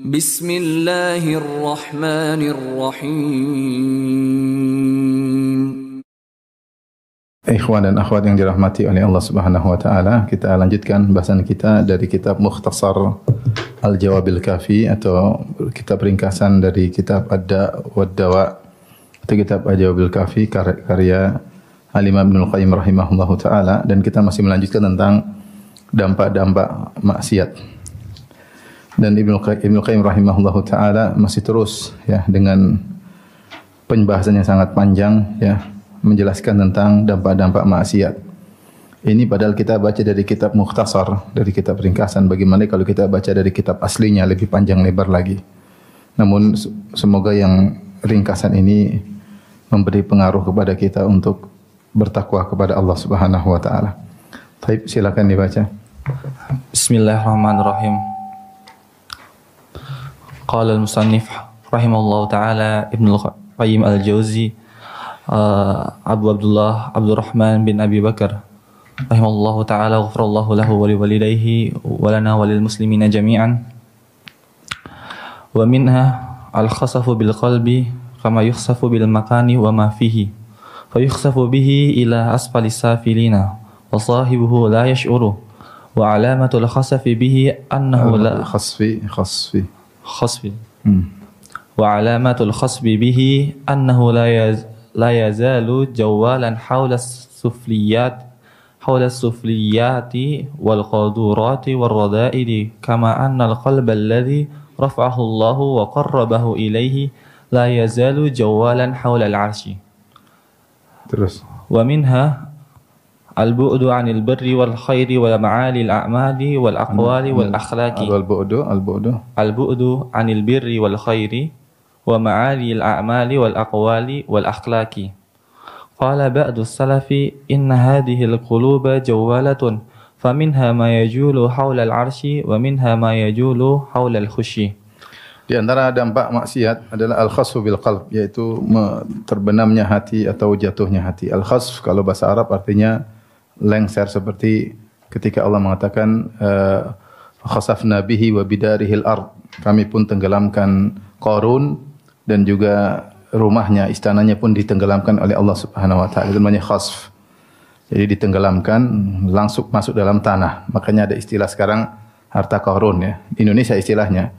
Bismillahirrahmanirrahim. Ikhwan dan akhwat yang dirahmati oleh Allah Subhanahu wa taala, kita lanjutkan bahasan kita dari kitab Mukhtasar Al-Jawabil Kafi atau kitab ringkasan dari kitab Ad-Da' wad-Dawa atau kitab Al-Jawabil Kafi karya Al-Imam Ibnul Qayyim rahimahullahu taala, dan kita masih melanjutkan tentang dampak-dampak maksiat. Dan Ibnu Qayyim rahimahullahu taala masih terus ya dengan pembahasan yang sangat panjang ya menjelaskan tentang dampak-dampak maksiat. Ini padahal kita baca dari kitab mukhtasar, dari kitab ringkasan. Bagaimana kalau kita baca dari kitab aslinya lebih panjang lebar lagi. Namun semoga yang ringkasan ini memberi pengaruh kepada kita untuk bertakwa kepada Allah Subhanahu wa taala. Baik, silakan dibaca. Bismillahirrahmanirrahim. Qala al-musannif rahimahullahu taala Ibnu Qayyim al-Jauzi Abu Abdullah Abdurrahman bin Abi Bakar rahimahullahu taala, ghafarallahu lahu wa liwalidayhi wa lana wa lil muslimina jami'an. Wa minha al-khasafu bil qalbi kama yukhsafu bil makani wa ma fihi fa yukhsafu bihi ila asfali safilina wa sahibuhu la yash'uru wa alamatul khasafi bihi annahu la khasfi wa alamatul khasbi bihi annahu la yazalu jawalan hawla sufliyati wal qadurati wal radaili kama anna al qalba alladhi rafa'ahu Allahu wa qarrabahu ilayhi la yazalu jawalan hawla al 'arsy. Terus. Wa minha al-bu'du 'anil birri wal khairi wal ma'ali al a'mali wal aqwali wal akhlaqi. Al-bu'du 'anil birri wal khairi wa ma'ali al a'mali wal aqwali wal akhlaqi. Qala ba'du salafi inna hadhihi al quluba jawalatun faminha ma yajulu hawla al 'arsyi wa minha ma yajulu hawla al khushi. Di antara dampak maksiat adalah al-khasfu bil qalb, yaitu terbenamnya hati atau jatuhnya hati. Al-khasf kalau bahasa Arab artinya lengser, seperti ketika Allah mengatakan khasafna bihi wa bidarihil ard, kami pun tenggelamkan Qarun dan juga rumahnya, istananya pun ditenggelamkan oleh Allah Subhanahu wa taala. Itu namanya khasf. Jadi ditenggelamkan, langsung masuk dalam tanah. Makanya ada istilah sekarang harta Qarun ya. Di Indonesia istilahnya.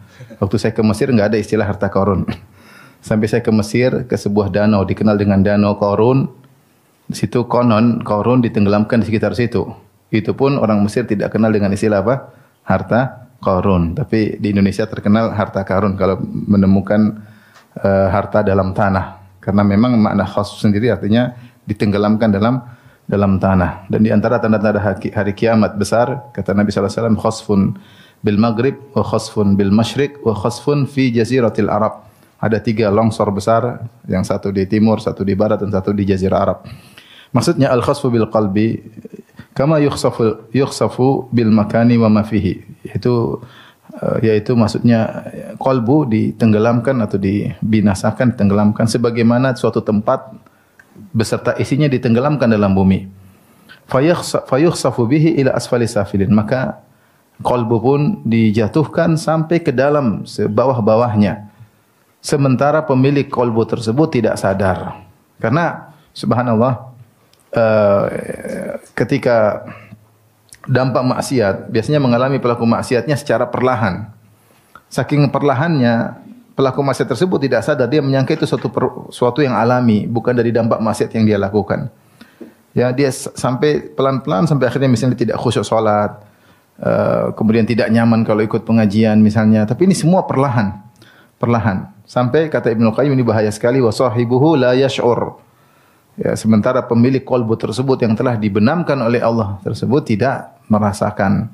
Waktu saya ke Mesir enggak ada istilah harta Qarun. Sampai saya ke Mesir, ke sebuah danau dikenal dengan Danau Qarun. Di situ konon Qarun ditenggelamkan di sekitar situ. Itu pun orang Mesir tidak kenal dengan istilah apa? Harta Qarun. Tapi di Indonesia terkenal harta karun kalau menemukan harta dalam tanah. Karena memang makna khasf sendiri artinya ditenggelamkan dalam tanah. Dan di antara tanda-tanda hari kiamat besar, kata Nabi sallallahu alaihi wasallam, khasfun bil maghrib wa khasfun bil masyriq wa khasfun fi jaziratil Arab. Ada 3 longsor besar, yang satu di timur, satu di barat, dan satu di jazirah Arab. Maksudnya al-khasfu bil qalbi kama yukhsafu bil makani wa ma fihi. Yaitu maksudnya qalbu ditenggelamkan atau dibinasakan, ditenggelamkan sebagaimana suatu tempat beserta isinya ditenggelamkan dalam bumi. Fayukhsafu bihi ila asfali safilin. Maka qalbu pun dijatuhkan sampai ke dalam sebawah-bawahnya. Sementara pemilik qalbu tersebut tidak sadar. Karena subhanallah, ketika dampak maksiat biasanya mengalami pelaku maksiatnya secara perlahan. Saking perlahannya pelaku maksiat tersebut tidak sadar, dia menyangka itu suatu yang alami, bukan dari dampak maksiat yang dia lakukan. Ya, dia sampai pelan-pelan sampai akhirnya misalnya tidak khusyuk salat, kemudian tidak nyaman kalau ikut pengajian misalnya. Tapi ini semua perlahan. Sampai kata Ibnu Qayyim, ini bahaya sekali, wa sahibuhu la yash'ur. Ya, sementara pemilik qalbu tersebut yang telah dibenamkan oleh Allah tersebut tidak merasakan.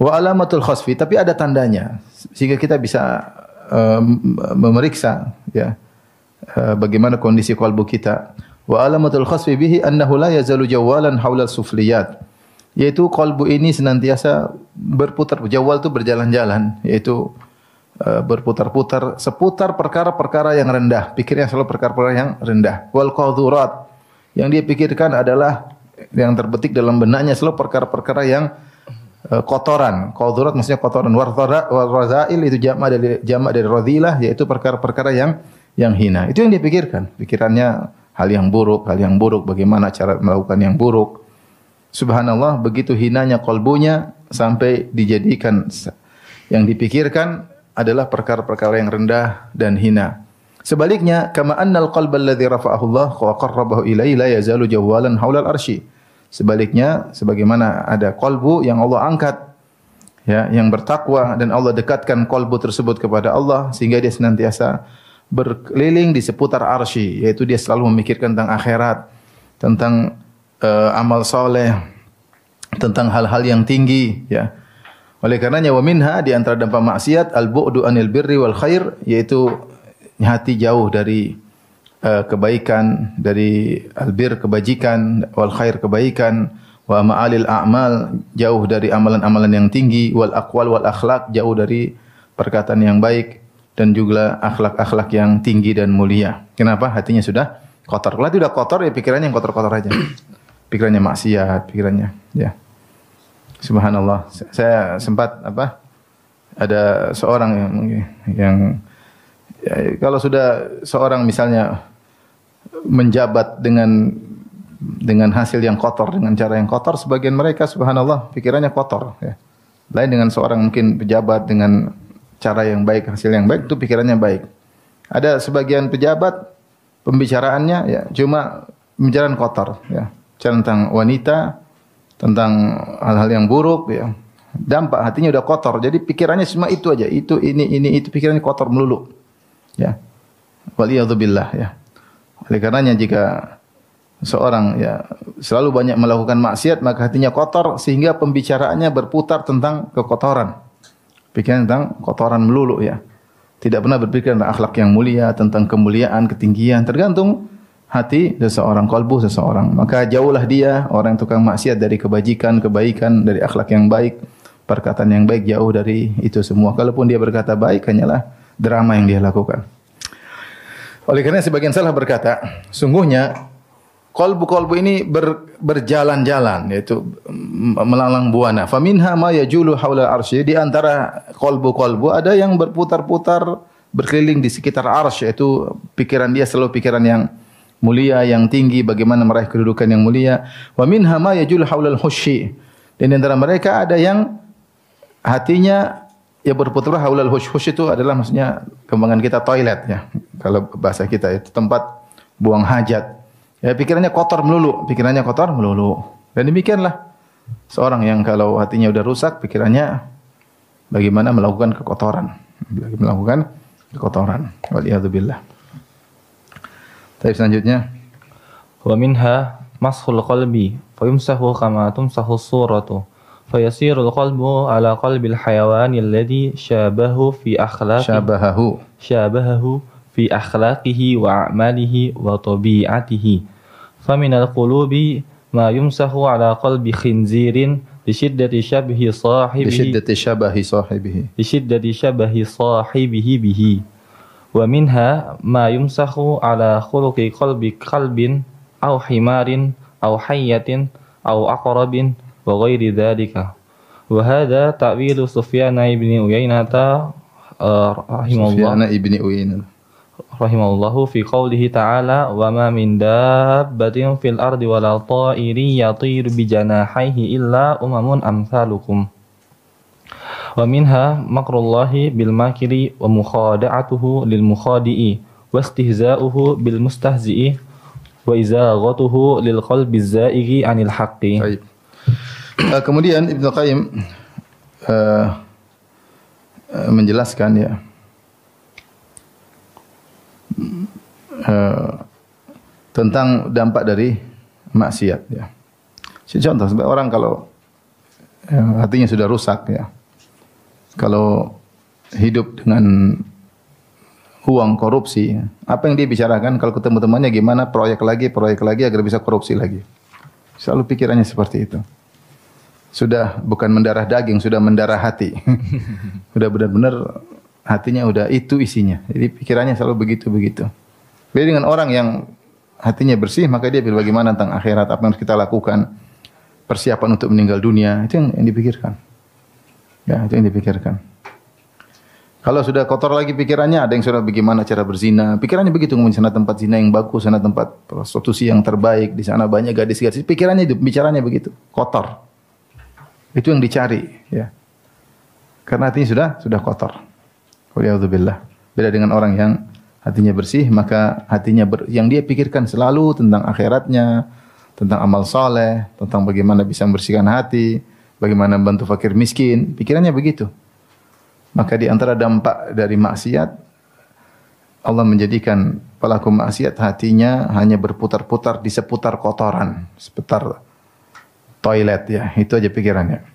Wa alamatul khasfi, tapi ada tandanya sehingga kita bisa memeriksa ya bagaimana kondisi qalbu kita. Wa alamatul khasfi bihi annahu la yazalu jawalan haula sufliyat, yaitu qalbu ini senantiasa berputar. Jawal itu berjalan-jalan, yaitu berputar-putar seputar perkara-perkara yang rendah. Pikirnya selalu perkara-perkara yang rendah. Wal qadhurat, yang dia pikirkan adalah yang terbetik dalam benaknya selalu perkara-perkara yang kotoran. Qadhurat maksudnya kotoran. Waradha'il itu jamak dari radhilah, yaitu perkara-perkara yang hina. Itu yang dia pikirkan. Pikirannya hal yang buruk, bagaimana cara melakukan yang buruk. Subhanallah, begitu hinanya qalbunya sampai dijadikan yang dipikirkan adalah perkara-perkara yang rendah dan hina. Sebaliknya, kama annal qalba alladhi rafa'ahu Allah wa qarrabahu ilaihi la yazalu jawwalan haulal arsy. Sebaliknya, sebagaimana ada qalbu yang Allah angkat, ya, yang bertakwa dan Allah dekatkan qalbu tersebut kepada Allah sehingga dia senantiasa berkeliling di seputar arsy, yaitu dia selalu memikirkan tentang akhirat, tentang amal soleh, tentang hal-hal yang tinggi, ya. Oleh karenanya wa minha, di antara dampak maksiat al-bu'du anil birri wal khair, yaitu hati jauh dari kebaikan, dari albir kebajikan, wal khair kebaikan, wa ma'alil a'mal jauh dari amalan-amalan yang tinggi, wal aqwal wal akhlak jauh dari perkataan yang baik dan juga akhlak-akhlak yang tinggi dan mulia. Kenapa? Hatinya sudah kotor. Kalau sudah kotor, ya pikirannya yang kotor-kotor aja. Pikirannya maksiat, pikirannya, ya. Subhanallah. Saya sempat ada seorang yang ya, kalau sudah seorang misalnya menjabat dengan hasil yang kotor, dengan cara yang kotor, sebagian mereka subhanallah pikirannya kotor, ya. Lain dengan seorang mungkin pejabat dengan cara yang baik, hasil yang baik, itu pikirannya baik. Ada sebagian pejabat pembicaraannya ya cuma pembicaraan kotor, ya. Tentang wanita, tentang hal-hal yang buruk, ya. Dampak hatinya udah kotor. Jadi pikirannya cuma itu aja, itu ini itu, pikirannya kotor melulu. Ya. Waliyadzubillah, ya. Oleh karenanya jika seorang ya selalu banyak melakukan maksiat, maka hatinya kotor sehingga pembicaraannya berputar tentang kekotoran. Pikiran tentang kotoran melulu, ya. Tidak pernah berpikir tentang akhlak yang mulia, tentang kemuliaan, ketinggian, tergantung hati seseorang, kalbu seseorang. Maka jauhlah dia orang yang tukang maksiat dari kebajikan, kebaikan, dari akhlak yang baik, perkataan yang baik, jauh dari itu semua. Kalaupun dia berkata baik, hanyalah drama yang dia lakukan. Oleh karena sebagian salah berkata, sungguhnya kalbu-kalbu ini berjalan-jalan, yaitu melalang buana. Faminha ma yajulu haula arsy. Di antara kalbu-kalbu ada yang berputar-putar berkeliling di sekitar arsy, yaitu pikiran dia selalu pikiran yang mulia, yang tinggi, bagaimana meraih kedudukan yang mulia. Wa minha ma yajulu haulal husyi. Dan di antara mereka ada yang hatinya ya berputar haulal hush itu adalah maksudnya kembangan kita toilet, ya. Kalau bahasa kita itu tempat buang hajat. Ya pikirannya kotor melulu, Dan demikianlah seorang yang kalau hatinya udah rusak, pikirannya bagaimana melakukan kekotoran. Waliyadzubillah. Baik, selanjutnya. Wa minha mashul qalbi fa yumsahu kama tumsahu suratu fa yasirul qalbu ala qalbil hayawani alladhi shabahu fi akhlaqihi wa a'malihi wa tabi'atihi. Fa minal qulubi ma yumsahu ala qalbi khinzirin li shiddati shabahi sahibihi bihi. Wa minha ma yumsahu ala khuluqi qalbi kalbin aw himarin aw hayyatin aw aqrabin wa ghairi dhalika. Wa hadha ta'wilu Sufyan ibn Uyainah rahimahullahu fi qawlihi ta'ala wa ma min dabbatin fil ardi wala ta'irin yatiru bi janahihi illa umamun amsalukum. Wa minha makrullahi bil makiri wa mukhada'atuhu lil mukhadi'i wa istihza'uhu bil mustahzi'i wa izaghatuhu lil qalbi zaighi anil haqqi. Baik. Kemudian Ibnu Qayyim menjelaskan, ya, tentang dampak dari maksiat, ya. Contoh sebagai orang kalau hatinya sudah rusak, ya. Kalau hidup dengan uang korupsi, apa yang dia bicarakan kalau ketemu temannya gimana proyek lagi agar bisa korupsi lagi. Selalu pikirannya seperti itu. Sudah bukan mendarah daging, sudah mendarah hati. Sudah benar-benar hatinya udah itu isinya. Jadi pikirannya selalu begitu-begitu. Beda dengan orang yang hatinya bersih, maka dia bagaimana tentang akhirat, apa yang harus kita lakukan, persiapan untuk meninggal dunia, itu yang dipikirkan. Ya, itu yang dipikirkan. Kalau sudah kotor lagi pikirannya, ada yang sudah bagaimana cara berzina. Pikirannya begitu, di sana tempat zina yang bagus, sana tempat prostitusi yang terbaik, di sana banyak gadis-gadis. Pikirannya itu, bicaranya begitu, kotor. Itu yang dicari, ya. Karena hatinya sudah kotor. Waliyadzubillah. Beda dengan orang yang hatinya bersih, maka hatinya yang dia pikirkan selalu tentang akhiratnya, tentang amal saleh, tentang bagaimana bisa membersihkan hati, bagaimana membantu fakir miskin. Pikirannya begitu. Maka di antara dampak dari maksiat, Allah menjadikan pelaku maksiat hatinya hanya berputar-putar di seputar kotoran, seputar toilet, ya. Itu aja pikirannya.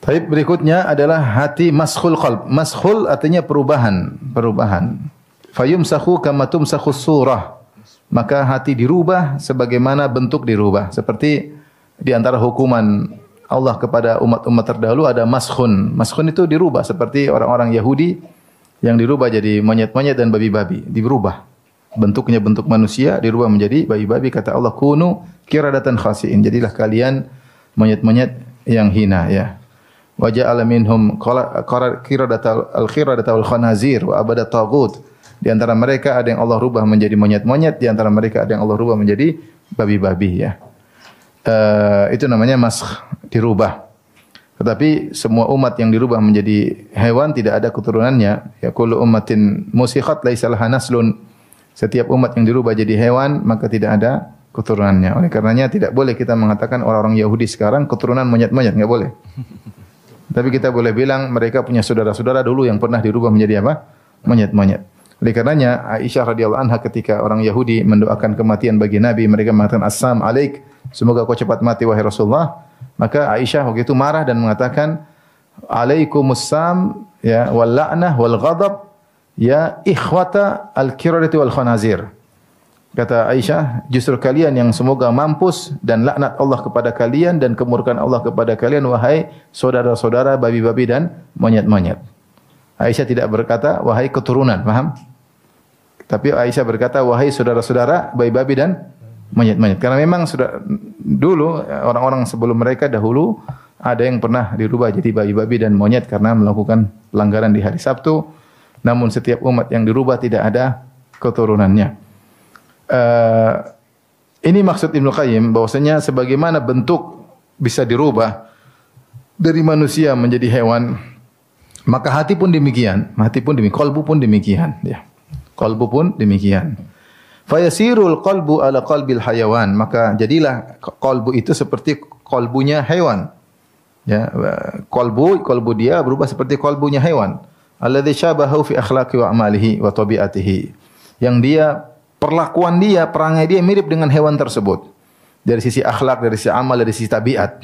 Tapi berikutnya adalah hati maskhul qalb. Maskhul artinya perubahan. Fayumsakhu kama tumsakhus surah. Maka hati dirubah sebagaimana bentuk dirubah. Seperti di antara hukuman Allah kepada umat-umat terdahulu ada maskhun. Maskhun itu dirubah seperti orang-orang Yahudi yang dirubah jadi monyet-monyet dan babi-babi, dirubah. Bentuknya bentuk manusia dirubah menjadi babi-babi, kata Allah, kunu qiradatan khasiin. Jadilah kalian monyet-monyet yang hina, ya. Wa ja'ala minhum qiradata wal khanazir wa abada taghut. Di antara mereka ada yang Allah rubah menjadi monyet-monyet, di antara mereka ada yang Allah rubah menjadi babi-babi, ya. Itu namanya maskh, dirubah. Tetapi semua umat yang dirubah menjadi hewan tidak ada keturunannya. Ya kullu ummatin musikhat laisa laha naslun. Setiap umat yang dirubah jadi hewan maka tidak ada keturunannya. Oleh karenanya tidak boleh kita mengatakan orang-orang Yahudi sekarang keturunan monyet-monyet, enggak boleh. Tapi kita boleh bilang mereka punya saudara-saudara dulu yang pernah dirubah menjadi apa? Monyet-monyet. Oleh karenanya Aisyah radhiyallahu anha ketika orang Yahudi mendoakan kematian bagi Nabi, mereka mengatakan assam alaik, semoga kau cepat mati wahai Rasulullah. Maka Aisyah waktu itu marah dan mengatakan alaikumusam, ya, wal la'nah wal ghadab ya ikhwata al-qiradati wal khanazir. Kata Aisyah, justru kalian yang semoga mampus dan laknat Allah kepada kalian dan kemurkaan Allah kepada kalian wahai saudara-saudara babi-babi dan monyet-monyet. Aisyah tidak berkata wahai keturunan, paham? Tapi Aisyah berkata wahai saudara-saudara babi-babi dan monyet-monyet. Karena memang sudah dulu orang-orang sebelum mereka dahulu ada yang pernah dirubah jadi babi-babi dan monyet karena melakukan pelanggaran di hari Sabtu. Namun setiap umat yang dirubah tidak ada keturunannya. Ini maksud Ibnu Qayyim bahwasanya sebagaimana bentuk bisa dirubah dari manusia menjadi hewan, maka hati pun demikian, qalbu pun demikian, ya. Qalbu pun demikian. Fayasirul qalbu ala qalbil hayawan, maka jadilah qalbu itu seperti qalbunya hewan. Ya, qalbu dia berubah seperti qalbunya hewan. Alladzi syabahu fi akhlaqi wa amalihi wa tabiatihi. Yang dia perlakuan dia, perangai dia mirip dengan hewan tersebut. Dari sisi akhlak, dari sisi amal, dari sisi tabiat.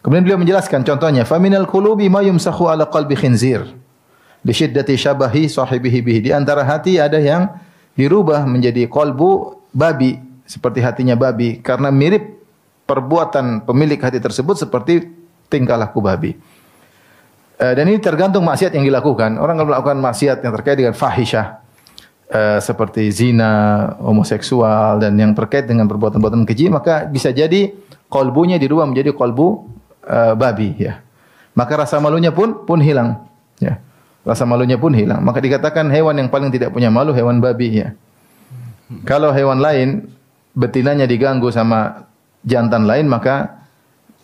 Kemudian beliau menjelaskan contohnya, faminal qulubi ma yumsakhu ala qalbi khinzir li syiddati syabahi sahibihi bihi. Di antara hati ada yang dirubah menjadi qalbu babi, seperti hatinya babi karena mirip perbuatan pemilik hati tersebut seperti tingkah laku babi. Dan ini tergantung maksiat yang dilakukan. Orang kalau melakukan maksiat yang terkait dengan fahisyah seperti zina, homoseksual dan yang terkait dengan perbuatan-perbuatan keji, maka bisa jadi qalbunya dirubah menjadi qalbu babi, ya. Maka rasa malunya pun hilang, ya. Rasa malunya pun hilang. Maka dikatakan hewan yang paling tidak punya malu hewan babi, ya. Kalau hewan lain betinanya diganggu sama jantan lain, maka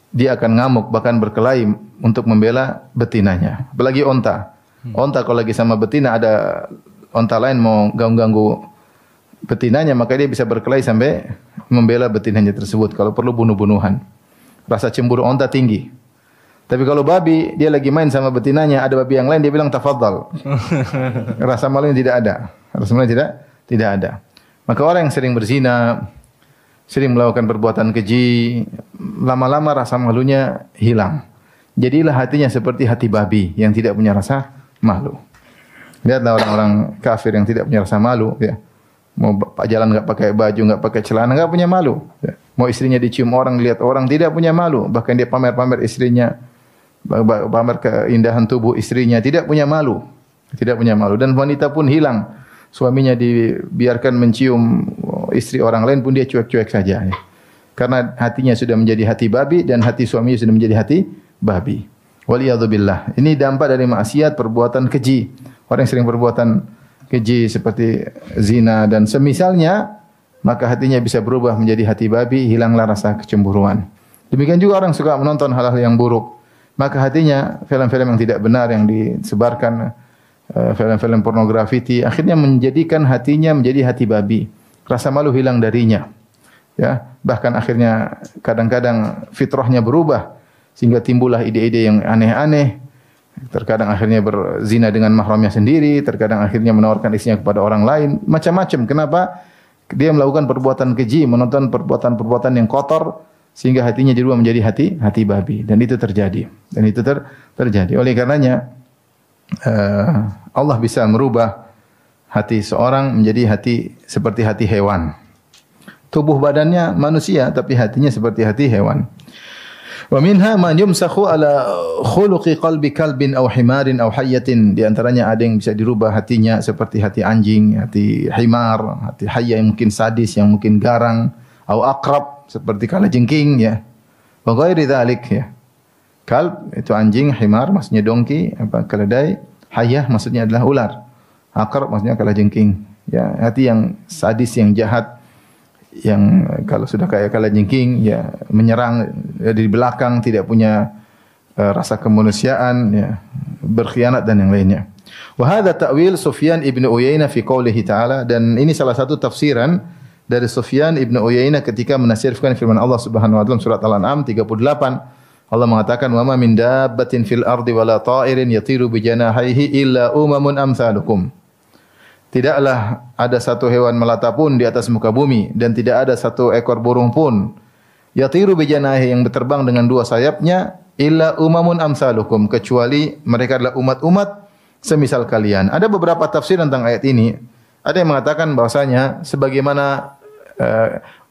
dia akan ngamuk bahkan berkelahi untuk membela betinanya. Apalagi onta. Onta kalau lagi sama betina ada onta lain mau ganggu betinanya, maka dia bisa berkelahi sampai membela betinanya tersebut. Kalau perlu bunuh-bunuhan. Rasa cemburu onta tinggi. Tapi kalau babi, dia lagi main sama betinanya, ada babi yang lain, dia bilang tafadhal. Rasa malunya tidak ada. Rasa malunya tidak ada. Maka orang yang sering berzina, sering melakukan perbuatan keji, lama-lama rasa malunya hilang. Jadilah hatinya seperti hati babi yang tidak punya rasa malu. Lihatlah orang-orang kafir yang tidak punya rasa malu, ya. Mau jalan enggak pakai baju, enggak pakai celana, enggak punya malu, ya. Mau istrinya dicium orang, lihat orang, tidak punya malu. Bahkan dia pamer-pamer istrinya, pamer keindahan tubuh istrinya, tidak punya malu. Tidak punya malu. Dan wanita pun hilang. Suaminya dibiarkan mencium istri orang lain pun dia cuek-cuek saja, ya. Karena hatinya sudah menjadi hati babi dan hati suaminya sudah menjadi hati babi. Waliyadzubillah. Ini dampak dari maksiat, perbuatan keji. Orang yang sering perbuatan keji seperti zina dan semisalnya, maka hatinya bisa berubah menjadi hati babi, hilanglah rasa kecemburuan. Demikian juga orang suka menonton hal-hal yang buruk, maka hatinya film-film yang tidak benar yang disebarkan, film-film pornografi, akhirnya menjadikan hatinya menjadi hati babi. Rasa malu hilang darinya. Ya, bahkan akhirnya kadang-kadang fitrahnya berubah sehingga timbullah ide-ide yang aneh-aneh. Terkadang akhirnya berzina dengan mahramnya sendiri, terkadang akhirnya menawarkan istrinya kepada orang lain, macam-macam. Kenapa? Dia melakukan perbuatan keji, menonton perbuatan-perbuatan yang kotor sehingga hatinya berubah menjadi hati babi, dan itu terjadi. Dan itu terjadi. Oleh karenanya Allah bisa merubah hati seorang menjadi hati seperti hati hewan. Tubuh badannya manusia tapi hatinya seperti hati hewan. Wa minha man yumsakhu ala khuluqi qalbi kalbin aw himarin aw hayyatin. Di antaranya ada yang bisa dirubah hatinya seperti hati anjing, hati himar, hati hayya yang mungkin sadis, yang mungkin garang, aw aqrab seperti kalajengking ya. Wa ghairi dzalik ya. Kalb itu anjing, himar maksudnya dongki, keledai, hayyah maksudnya adalah ular. Aqrab maksudnya kalajengking. Ya, hati yang sadis, yang jahat, yang kalau sudah kayak kalajengking ya menyerang dari belakang, tidak punya rasa kemanusiaan ya, berkhianat dan yang lainnya. Wa hadza ta'wil Sufyan ibn Uyainah fi qoulihi ta'ala, dan ini salah satu tafsiran dari Sufyan ibn Uyainah ketika menafsirkan firman Allah Subhanahu wa taala surat Al-An'am 38. Allah mengatakan wa ma min dabbatin fil ardi wala ta'irin yatiru bi janahihi illa umamun amsalukum. Tidaklah ada satu hewan melata pun di atas muka bumi, dan tidak ada satu ekor burung pun yatiru bijanahi yang berterbang dengan dua sayapnya illa umamun amsalukum, kecuali mereka adalah umat-umat semisal kalian. Ada beberapa tafsir tentang ayat ini. Ada yang mengatakan bahwasanya sebagaimana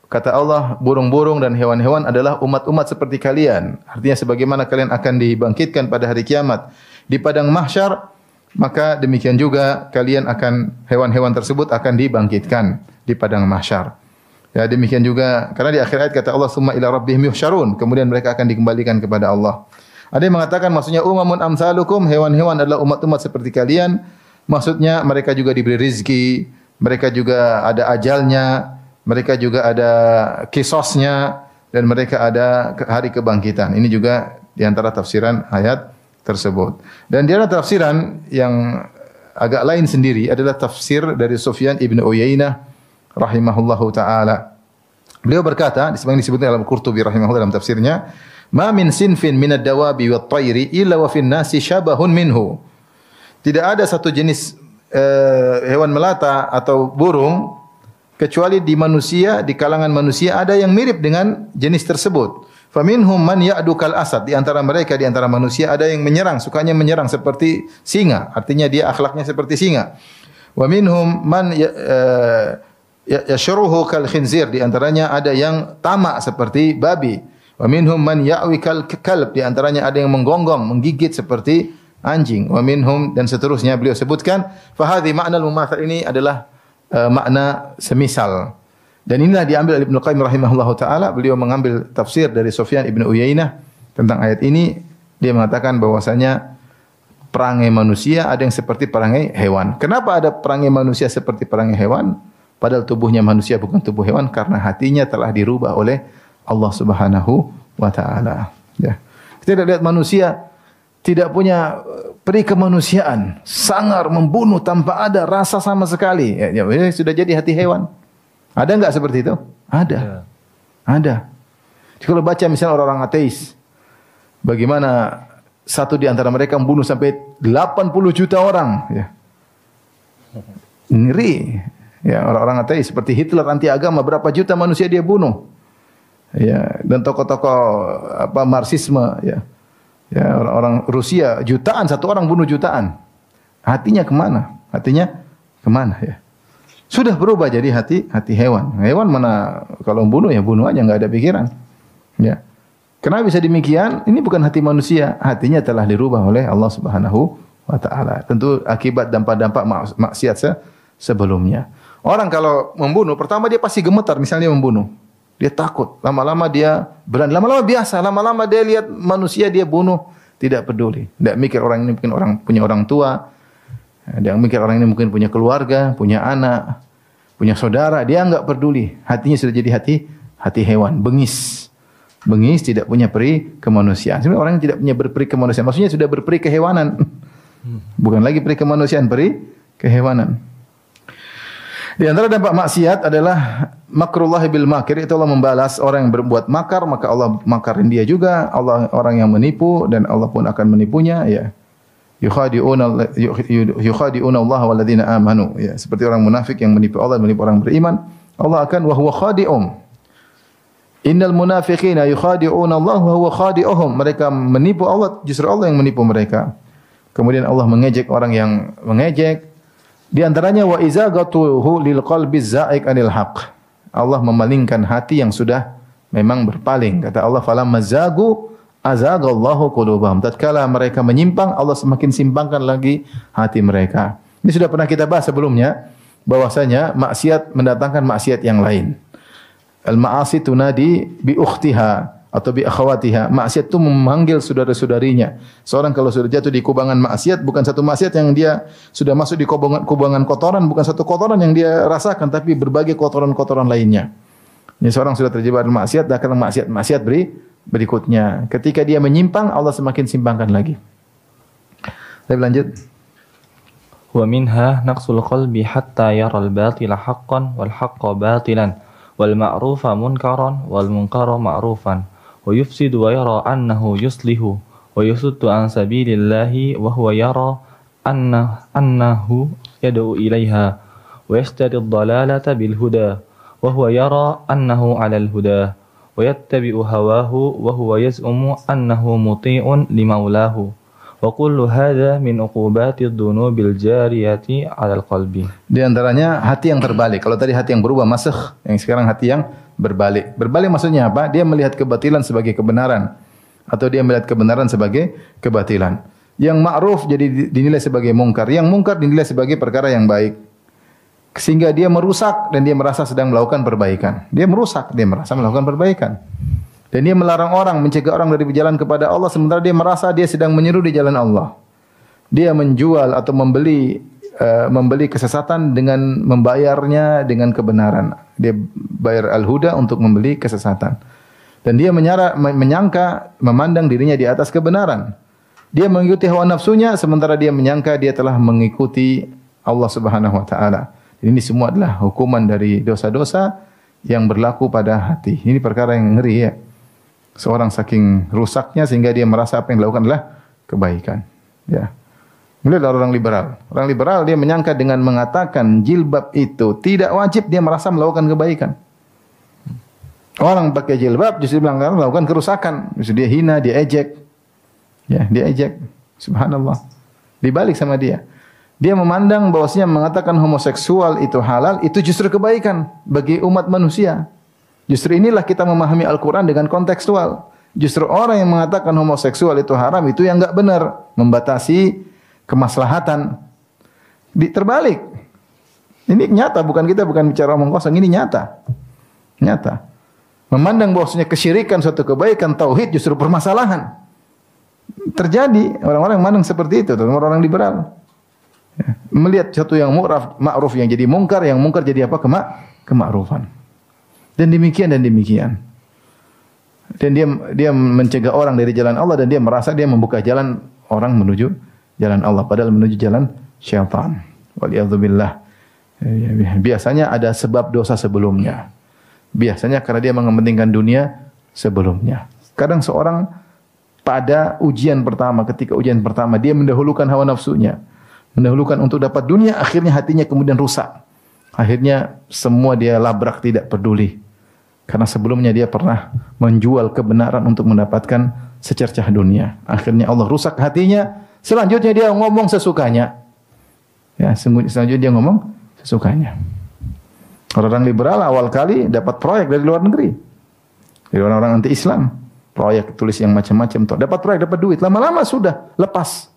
kata Allah, burung-burung dan hewan-hewan adalah umat-umat seperti kalian. Artinya sebagaimana kalian akan dibangkitkan pada hari kiamat di padang mahsyar, maka demikian juga kalian akan, hewan-hewan tersebut akan dibangkitkan di padang mahsyar. Ya, demikian juga karena di akhir ayat kata Allah summa ila rabbihim yuhsyarun, kemudian mereka akan dikembalikan kepada Allah. Ada yang mengatakan maksudnya umamun amsalukum, hewan-hewan adalah umat-umat seperti kalian. Maksudnya mereka juga diberi rizki, mereka juga ada ajalnya, mereka juga ada kisosnya, dan mereka ada hari kebangkitan. Ini juga di antara tafsiran ayat tersebut. Dan di antara tafsiran yang agak lain sendiri adalah tafsir dari Sufyan ibn Uyainah rahimahullahu taala. Beliau berkata, disebutkan dalam Qurtubi rahimahullah dalam tafsirnya, "Ma min sinfin minad dawabi wat tayri illa wa fin nasi syabahun minhu." Tidak ada satu jenis hewan melata atau burung kecuali di manusia, di kalangan manusia ada yang mirip dengan jenis tersebut. Faminhum man ya'dukal asad, di antara mereka, di antara manusia ada yang menyerang, sukanya menyerang seperti singa, artinya dia akhlaknya seperti singa. Wa minhum man yashruhu kal khinzir, di antaranya ada yang tamak seperti babi. Wa minhum man ya'wi kal kalb, di antaranya ada yang menggonggong, menggigit seperti anjing. Wa minhum, dan seterusnya beliau sebutkan. Fa hadhi ma'nal mumatsal, ini adalah makna semisal. Dan inilah diambil oleh Ibnu Qayyim rahimahullahu taala. Beliau mengambil tafsir dari Sufyan ibn Uyainah tentang ayat ini. Dia mengatakan bahwasanya perangai manusia ada yang seperti perangai hewan. Kenapa ada perangai manusia seperti perangai hewan? Padahal tubuhnya manusia bukan tubuh hewan, karena hatinya telah dirubah oleh Allah Subhanahu wa taala. Ya. Kita lihat manusia tidak punya peri kemanusiaan, sangar, membunuh tanpa ada rasa sama sekali. Ya, sudah jadi hati hewan. Ada enggak seperti itu? Ada. Ya. Ada. Jadi kalau baca misalnya orang-orang ateis, bagaimana satu di antara mereka membunuh sampai 80 juta orang, ya. Ngeri. Ya, orang-orang ateis seperti Hitler, anti agama, berapa juta manusia dia bunuh. Ya, dan tokoh-tokoh marxisme, ya. Ya, orang-orang Rusia jutaan, satu orang bunuh jutaan. Hatinya kemana? Hatinya kemana, ya? Sudah berubah jadi hati hewan. Hewan mana kalau membunuh ya bunuh aja, enggak ada pikiran. Ya. Kenapa bisa demikian? Ini bukan hati manusia, hatinya telah dirubah oleh Allah Subhanahu wa taala. Tentu akibat dampak-dampak maksiat sebelumnya. Orang kalau membunuh, pertama dia pasti gemetar, misalnya membunuh. Dia takut, lama-lama dia berani, lama-lama biasa, lama-lama dia lihat manusia dia bunuh, tidak peduli. Tidak mikir orang ini mungkin punya orang tua, dia mikir orang ini mungkin punya keluarga, punya anak, punya saudara, dia enggak peduli. Hatinya sudah jadi hati hewan, bengis. Bengis, tidak punya peri kemanusiaan. Sebenarnya orang yang tidak punya berperi kemanusiaan, maksudnya sudah berperi kehewanan. Bukan lagi peri kemanusiaan, peri kehewanan. Di antara dampak maksiat adalah makrullahi bil makir, itu Allah membalas orang yang berbuat makar, maka Allah makarin dia juga. Allah orang yang menipu dan Allah pun akan menipunya, ya. Yukhadi'una Allah walladzina amanu, ya, seperti orang munafik yang menipu Allah, menipu orang beriman. Allah akan wa huwa khadi'um. Innal munafiqina yukhadi'una Allah wa huwa khadi'uhum. Mereka menipu Allah, justru Allah yang menipu mereka. Kemudian Allah mengejek orang yang mengejek. Di antaranya wa izagatuhu lil qalbi za'ik anil haqq. Allah memalingkan hati yang sudah memang berpaling. Kata Allah, falamma zagu azagallahu qulubahum. Tatkala mereka menyimpang, Allah semakin simpangkan lagi hati mereka. Ini sudah pernah kita bahas sebelumnya, bahwasanya maksiat mendatangkan maksiat yang lain. Al-ma'asi tunadi bi ukhtiha atau bi akhawatiha. Maksiat itu memanggil saudara-saudarinya. Seorang kalau sudah jatuh di kubangan maksiat, bukan satu maksiat yang dia sudah masuk di kubangan kotoran, bukan satu kotoran yang dia rasakan, tapi berbagai kotoran-kotoran lainnya. Ini seorang sudah terjebak dalam maksiat, akan maksiat berikutnya. Ketika dia menyimpang, Allah semakin simpangkan lagi. Saya lanjut. Wa minha naqsul qalbi hatta yaral batila haqqan wal haqqa batilan wal ma'rufa munkaran wal munkara ma'rufan wa yufsidu wa yara annahu yuslihu wa yusuddu an sabilillahi wa huwa yara annahu yad'u ilaiha wa yashtari ad-dalalata bil huda wa huwa yara annahu 'alal huda wa yattabi'u hawahu wa huwa yaz'umu annahu muti'un limaulahu wa kullu hadha min uqubati ad-dunubil jariyati 'alal qalbi. Di antaranya hati yang terbalik. Kalau tadi hati yang berubah masakh, yang sekarang hati yang berbalik. Berbalik maksudnya apa? Dia melihat kebatilan sebagai kebenaran atau dia melihat kebenaran sebagai kebatilan. Yang ma'ruf jadi dinilai sebagai mungkar, yang mungkar dinilai sebagai perkara yang baik. Sehingga dia merusak dan dia merasa sedang melakukan perbaikan. Dia merusak, dia merasa melakukan perbaikan. Dan dia melarang orang, mencegah orang dari berjalan kepada Allah, sementara dia merasa dia sedang menyeru di jalan Allah. Dia menjual atau membeli kesesatan dengan membayarnya dengan kebenaran. Dia bayar al-huda untuk membeli kesesatan. Dan dia menyangka, memandang dirinya di atas kebenaran. Dia mengikuti hawa nafsunya, sementara dia menyangka dia telah mengikuti Allah Subhanahu wa taala. Ini semua adalah hukuman dari dosa-dosa yang berlaku pada hati. Ini perkara yang ngeri, ya. Seorang saking rusaknya sehingga dia merasa apa yang dilakukan adalah kebaikan. Ya. Melihat orang liberal. Orang liberal dia menyangka dengan mengatakan jilbab itu tidak wajib, dia merasa melakukan kebaikan. Orang pakai jilbab justru bilang melakukan kerusakan. Justru dia hina, dia ejek. Ya, dia ejek. Subhanallah. Dibalik sama dia. Dia memandang bahwasanya mengatakan homoseksual itu halal, itu justru kebaikan bagi umat manusia. Justru inilah kita memahami Al-Quran dengan kontekstual. Justru orang yang mengatakan homoseksual itu haram, itu yang enggak benar. Membatasi kemaslahatan. Terbalik. Ini nyata, bukan bicara omong kosong, ini nyata. Nyata. Memandang bahwasanya kesyirikan suatu kebaikan, tauhid justru permasalahan. Terjadi orang-orang yang memandang seperti itu, orang-orang liberal. Ya. Melihat satu yang ma'ruf yang jadi mungkar, yang mungkar jadi apa? Kemakrufan. Dan demikian. Dan dia mencegah orang dari jalan Allah dan dia merasa dia membuka jalan orang menuju jalan Allah, padahal menuju jalan syaitan. Waliyadzubillah. Biasanya ada sebab dosa sebelumnya. Biasanya karena dia mengepentingkan dunia sebelumnya. Kadang seorang pada ketika ujian pertama dia mendahulukan hawa nafsunya, mendahulukan untuk dapat dunia, akhirnya hatinya kemudian rusak. Akhirnya semua dia labrak, tidak peduli. Karena sebelumnya dia pernah menjual kebenaran untuk mendapatkan secercah dunia. Akhirnya Allah rusak hatinya. Selanjutnya dia ngomong sesukanya. Ya, selanjutnya dia ngomong sesukanya. Orang liberal awal kali dapat proyek dari luar negeri. Dari orang-orang anti-Islam. Proyek tulis yang macam-macam. Dapat proyek, dapat duit. Lama-lama sudah lepas.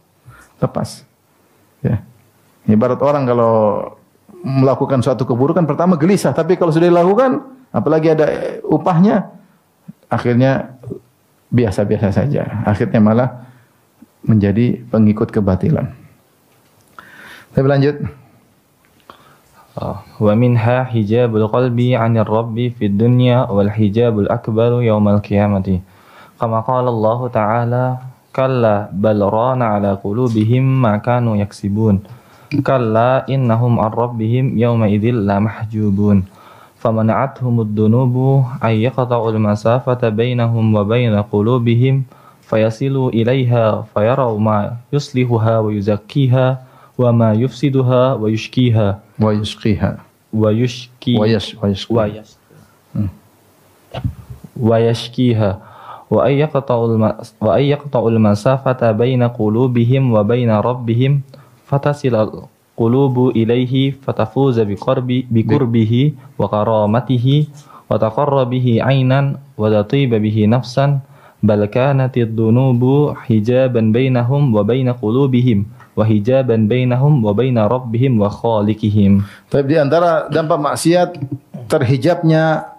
Ya. Ibarat orang kalau melakukan suatu keburukan, pertama gelisah. Tapi kalau sudah dilakukan, apalagi ada upahnya, akhirnya biasa-biasa saja. Akhirnya malah menjadi pengikut kebatilan. Kita lanjut. Wa minha hijabul qalbi 'anil rabbi fid dunya wal hijabul akbaru yaumal qiyamati. Kama qala Allah Ta'ala, kalla bal rana 'ala qulubihim ma kanu yaksibun. Kalla innahum an rabbihim yawma idzil la mahjubun. Famana'athumud dunubu ay yaqta'ul masafata bainahum wa baina qulubihim fayasilu ilaiha fayaraw ma yuslihuha wa yuzakkiha wa ma yufsiduha wa yushkiha Wa yusqiha. Wa yashkiha wa ay yaqta'ul masafata baina qulubihim wa baina rabbihim fatasilal qulubu ilaihi fatafuza biqurbihi wa karamatihi wa taqarra bihi aynan wa tatiba bihi nafsan bal kanatid dunubu hijaban bainahum wa baina qulubihim wa hijaban bainahum wa baina rabbihim wa khaliqihim. Tapi di antara dampak maksiat terhijabnya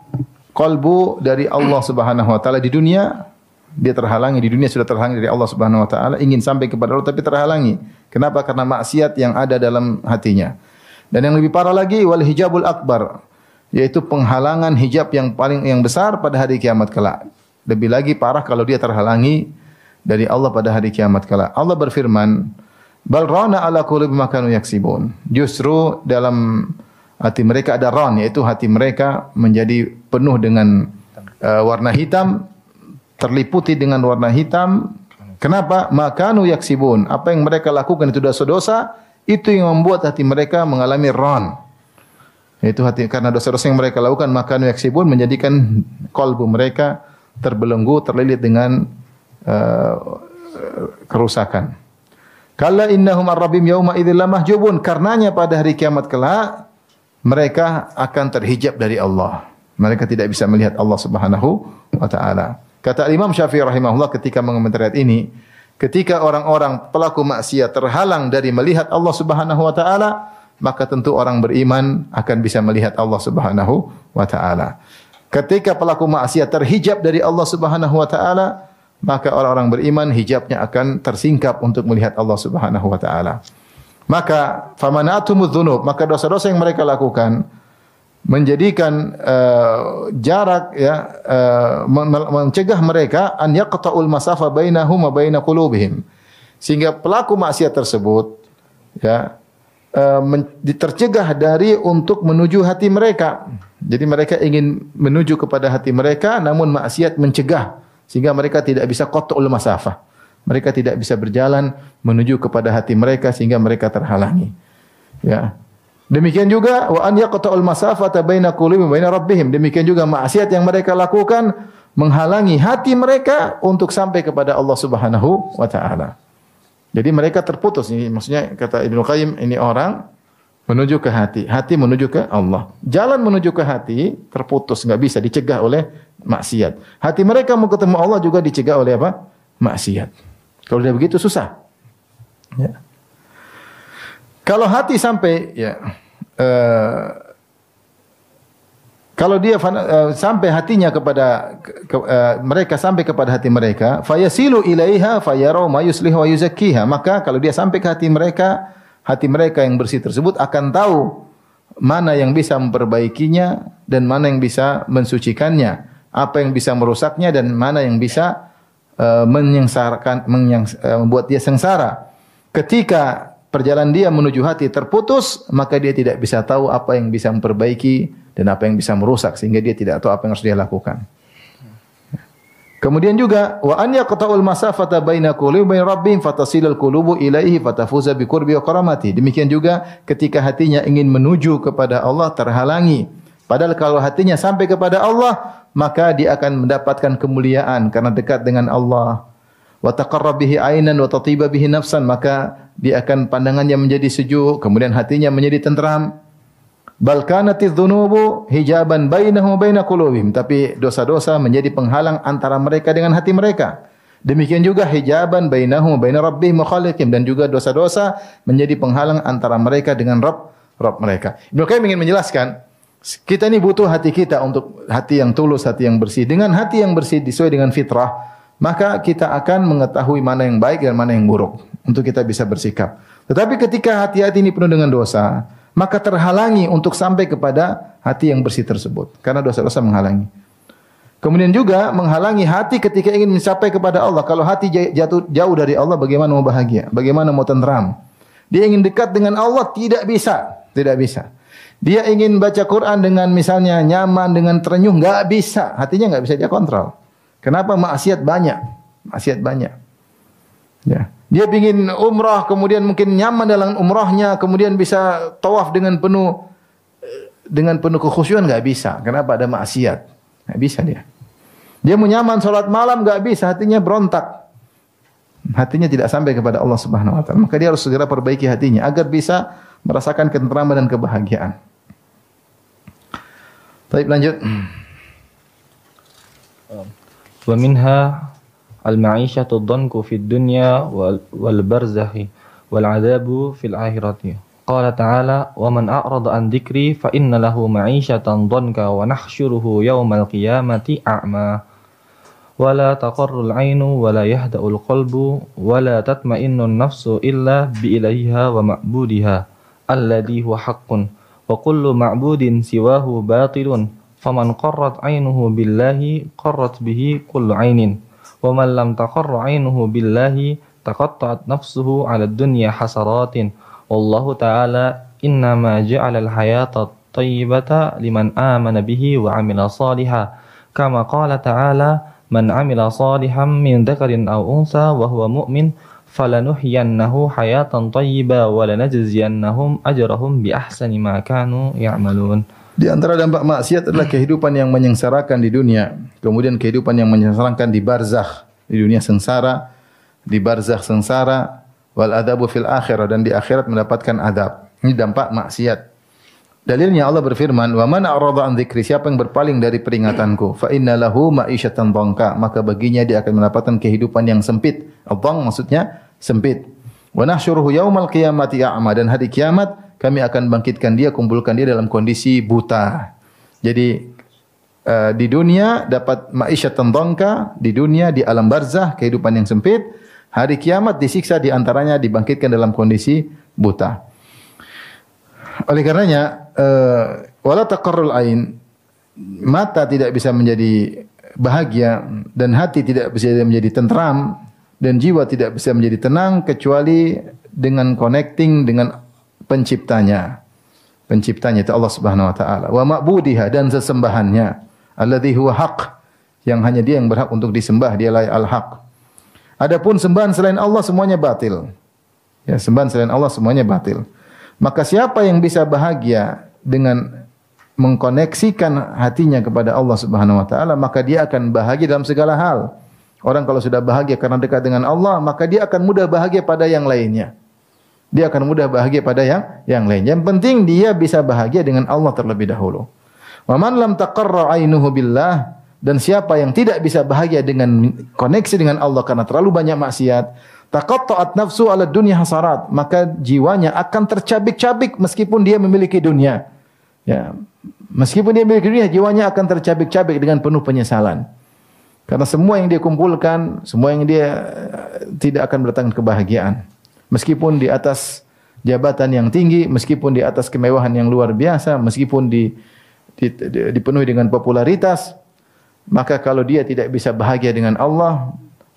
qalbu dari Allah Subhanahu wa taala di dunia, dia terhalangi, di dunia sudah terhalangi dari Allah Subhanahu wa taala, ingin sampai kepada Allah tapi terhalangi. Kenapa? Karena maksiat yang ada dalam hatinya. Dan yang lebih parah lagi, wal hijabul akbar, yaitu penghalangan hijab yang besar pada hari kiamat kelak. Lebih lagi parah kalau dia terhalangi dari Allah pada hari kiamat kelak. Allah berfirman, bal rana ala qulubi ma kanu yaksibun. Justru dalam hati mereka ada ran, yaitu hati mereka menjadi penuh dengan warna hitam, terliputi dengan warna hitam. Kenapa? Makanu yaksibun. Apa yang mereka lakukan itu dosa-dosa, itu yang membuat hati mereka mengalami ran. Itu hati, karena dosa-dosa yang mereka lakukan, makanu yaksibun, menjadikan kalbu mereka terbelenggu, terlilit dengan kerusakan. Kalla innahum ar-rabbim yauma idzil mahjubun. Karenanya pada hari kiamat kelak mereka akan terhijab dari Allah. Mereka tidak bisa melihat Allah Subhanahu wa taala. Kata Imam Syafi'i rahimahullah ketika mengomentari ayat ini, ketika orang-orang pelaku maksiat terhalang dari melihat Allah Subhanahu wa taala, maka tentu orang beriman akan bisa melihat Allah Subhanahu wa taala. Ketika pelaku maksiat terhijab dari Allah Subhanahu wa taala, maka orang-orang beriman hijabnya akan tersingkap untuk melihat Allah Subhanahu wa taala. Maka famana'atumudz dzunub, maka dosa-dosa yang mereka lakukan menjadikan jarak, ya, mencegah mereka an yaqta'ul masafa bainahum wa baina qulubihim, sehingga pelaku maksiat tersebut, ya, tercegah dari untuk menuju hati mereka. Jadi mereka ingin menuju kepada hati mereka, namun maksiat mencegah sehingga mereka tidak bisa qat'ul masafah. Mereka tidak bisa berjalan menuju kepada hati mereka sehingga mereka terhalangi. Ya. Demikian juga wa an yaqta'ul masafata baina qulubihim wa baina rabbihim. Demikian juga maksiat yang mereka lakukan menghalangi hati mereka untuk sampai kepada Allah Subhanahu wa taala. Jadi mereka terputus. Ini maksudnya kata Ibnu Qayyim, ini orang menuju ke hati, hati menuju ke Allah. Jalan menuju ke hati terputus, enggak bisa dicegah oleh maksiat. Hati mereka mau ketemu Allah juga dicegah oleh apa? Maksiat. Kalau dia begitu susah. Ya. Kalau hati sampai, ya, kalau dia sampai hatinya kepada mereka, sampai kepada hati mereka, fayasilu ilaiha fayarau ma yuslihu wa yuzakkiha, maka kalau dia sampai ke hati mereka yang bersih tersebut akan tahu mana yang bisa memperbaikinya dan mana yang bisa mensucikannya, apa yang bisa merusaknya dan mana yang bisa membuat dia sengsara. Ketika perjalanan dia menuju hati terputus, maka dia tidak bisa tahu apa yang bisa memperbaiki dan apa yang bisa merusak, sehingga dia tidak tahu apa yang harus dia lakukan. Kemudian juga wa an yaqta'ul masafata baina qulubi bain rabbihim fatasilul qulubu ilaihi fatafuza bi qurbi wa karamati. Demikian juga ketika hatinya ingin menuju kepada Allah terhalangi. Padahal kalau hatinya sampai kepada Allah, maka dia akan mendapatkan kemuliaan karena dekat dengan Allah. Wa taqarrab bihi ainan wa tatiba bihi nafsan, maka dia akan pandangannya menjadi sejuk, kemudian hatinya menjadi tenteram. Bal kanatiz dzunubu hijaban bainahum wa baina qulubihim, tapi dosa-dosa menjadi penghalang antara mereka dengan hati mereka. Demikian juga hijaban bainahum wa baina rabbihim wa khaliqihim, dan juga dosa-dosa menjadi penghalang antara mereka dengan Rabb mereka. Ibnu Qayyim ingin menjelaskan, kita ini butuh hati kita untuk hati yang tulus, hati yang bersih. Dengan hati yang bersih sesuai dengan fitrah, maka kita akan mengetahui mana yang baik dan mana yang buruk untuk kita bisa bersikap. Tetapi ketika hati-hati ini penuh dengan dosa, maka terhalangi untuk sampai kepada hati yang bersih tersebut karena dosa-dosa menghalangi. Kemudian juga menghalangi hati ketika ingin mencapai kepada Allah. Kalau hati jauh dari Allah, bagaimana mau bahagia? Bagaimana mau tentram? Dia ingin dekat dengan Allah, tidak bisa. Tidak bisa. Dia ingin baca Quran dengan misalnya nyaman, dengan terenyuh, nggak bisa. Hatinya nggak bisa dia kontrol. Kenapa? Maksiat banyak. Maksiat banyak. Ya. Dia ingin umrah, kemudian mungkin nyaman dalam umrahnya, kemudian bisa tawaf dengan penuh kekhusyuan, nggak bisa. Kenapa? Ada maksiat. Nggak bisa dia. Dia mau nyaman salat malam, nggak bisa. Hatinya berontak. Hatinya tidak sampai kepada Allah Subhanahu Wa Taala. Maka dia harus segera perbaiki hatinya agar bisa merasakan ketentraman dan kebahagiaan. Baik, lanjut. Wa minha al-ma'ishatu dhanku fid dunya wal barzakhi wal 'adzabu fil akhirati. Qala ta'ala wa man a'rada an dzikri fa inna lahu ma'ishatan dhanka wa nahsyuruhu yaumal qiyamati a'ma. Wa la taqarrul 'ainu wa la yahda'ul qalbu wa la tatma'innu an-nafsu illa bi ilahiha wa ma'budiha alladhi huwa haqqun wa kullu ma'budin siwahu batilun faman qarrat 'ainuhu billahi qarrat bihi kullu 'ainin wa man lam taqarra 'ainuhu billahi taqatta'at nafsuhu 'ala ad-dunya hasaratin wallahu ta'ala innama ja'ala al-hayata at-tayyibata liman amana bihi wa 'amila shalihan kama qala ta'ala man 'amila shalihan min dzakarin aw unsa wa huwa mu'min falanuhyiyannahu hayatan thayyibah wa lanajziyannahum ajrahum bi ahsani ma kanu ya'malun. Di antara dampak maksiat adalah kehidupan yang menyengsarakan di dunia, kemudian kehidupan yang menyengsarakan di barzakh, di dunia sengsara, di barzakh sengsara, wal adabu fil akhirah, dan di akhirat mendapatkan adab. Ini dampak maksiat. Dalilnya Allah berfirman, "Wa man a'rada an dzikri", siapa yang berpaling dari peringatanku, fa inna lahu ma'isyatan dhanka, maka baginya dia akan mendapatkan kehidupan yang sempit. Adhang maksudnya sempit. Wa nahsyuruhu yaumal qiyamati a'ma, dan hari kiamat kami akan bangkitkan dia, kumpulkan dia dalam kondisi buta. Jadi di dunia dapat ma'isyatan dhanka, di dunia di alam barzakh kehidupan yang sempit, hari kiamat disiksa, di antaranya dibangkitkan dalam kondisi buta. Oleh karenanya wala taqarrul ain, mata tidak bisa menjadi bahagia dan hati tidak bisa menjadi tentram dan jiwa tidak bisa menjadi tenang kecuali dengan connecting dengan penciptanya. Penciptanya itu Allah Subhanahu wa taala. Wa ma'budiha, dan sesembahannya. Alladzi huwa haq, yang hanya dia yang berhak untuk disembah, dialah al-haq. Adapun sembahan selain Allah semuanya batil. Ya, sembahan selain Allah semuanya batil. Maka siapa yang bisa bahagia dengan mengkoneksikan hatinya kepada Allah Subhanahu wa taala, maka dia akan bahagia dalam segala hal. Orang kalau sudah bahagia karena dekat dengan Allah, maka dia akan mudah bahagia pada yang lainnya. Dia akan mudah bahagia pada yang lain. Yang penting dia bisa bahagia dengan Allah terlebih dahulu. Wa man lam taqarra 'ainuhu billah, dan siapa yang tidak bisa bahagia dengan koneksi dengan Allah karena terlalu banyak maksiat, taqatta'at nafsu 'ala dunya hasarat, maka jiwanya akan tercabik-cabik meskipun dia memiliki dunia. Ya, meskipun dia memiliki dunia, jiwanya akan tercabik-cabik dengan penuh penyesalan. Karena semua yang dia kumpulkan, semua yang dia tidak akan berdatangkan kebahagiaan. Meskipun di atas jabatan yang tinggi, meskipun di atas kemewahan yang luar biasa, meskipun dipenuhi dengan popularitas, maka kalau dia tidak bisa bahagia dengan Allah,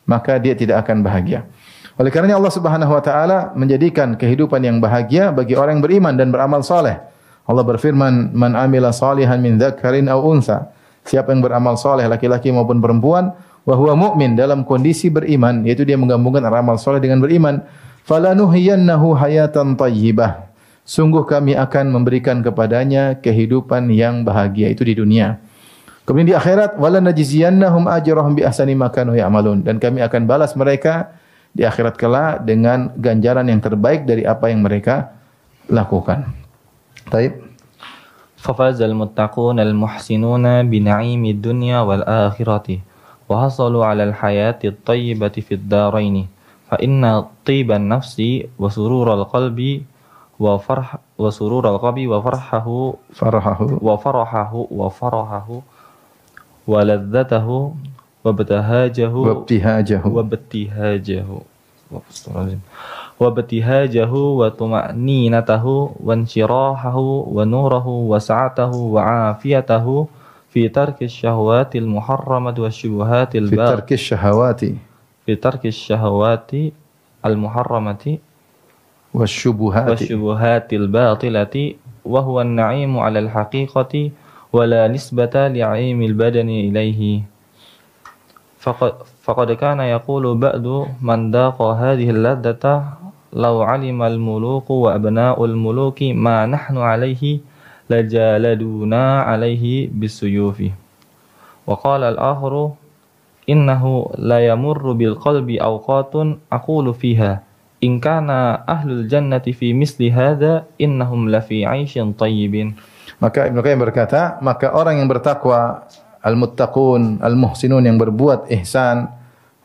maka dia tidak akan bahagia. Oleh karena Allah Subhanahu wa taala menjadikan kehidupan yang bahagia bagi orang yang beriman dan beramal saleh. Allah berfirman, "Man 'amila shalihan min dzakarin aw unsa." Siapa yang beramal saleh, laki-laki maupun perempuan, wa huwa mu'min, dalam kondisi beriman, yaitu dia menggabungkan amal saleh dengan beriman, falanuhyiyannahu hayatan thayyibah. Sungguh kami akan memberikan kepadanya kehidupan yang bahagia, itu di dunia. Kemudian di akhirat, wala najziyannahum ajrahum bi ahsani ma kanu ya'malun, dan kami akan balas mereka di akhirat kelak dengan ganjaran yang terbaik dari apa yang mereka lakukan. Taib. Fafazal muttaqun al-muhsinuna bina'imid dunya wal akhirati wa hasalu 'alal hayati at-tayyibati fid dharain fa inna tiban nafsi wa surural qalbi wa farahahu wa ladzatahu wabtihajahu wa tuma'ninatahu wa insyirahahu wa nurahu wa sa'atahu wa afiyatahu fi tarki syahwatil muharramati wa syubuhatil fi tarki syahwati al muharramati wa syubuhatil batilati wa huwa an-na'imu 'ala al-haqiqati wa la nisbata li'aimil badani ilaihi. Faqad kana yaqulu ba'du man daqa hadhihi al-laddata law 'alima al-muluku wa abna'ul muluki ma nahnu 'alaihi lajaladuna 'alaihi bisuyufi. Wa qala al-akharu innahu la yamurru bil qalbi awqatun aqulu fiha in kana ahlul jannati fi misli hadza innahum la fi 'aishin tayyibin. Maka Ibnu Qayyim berkata, maka orang yang bertakwa, al-muttaqun, al-muhsinun, yang berbuat ihsan,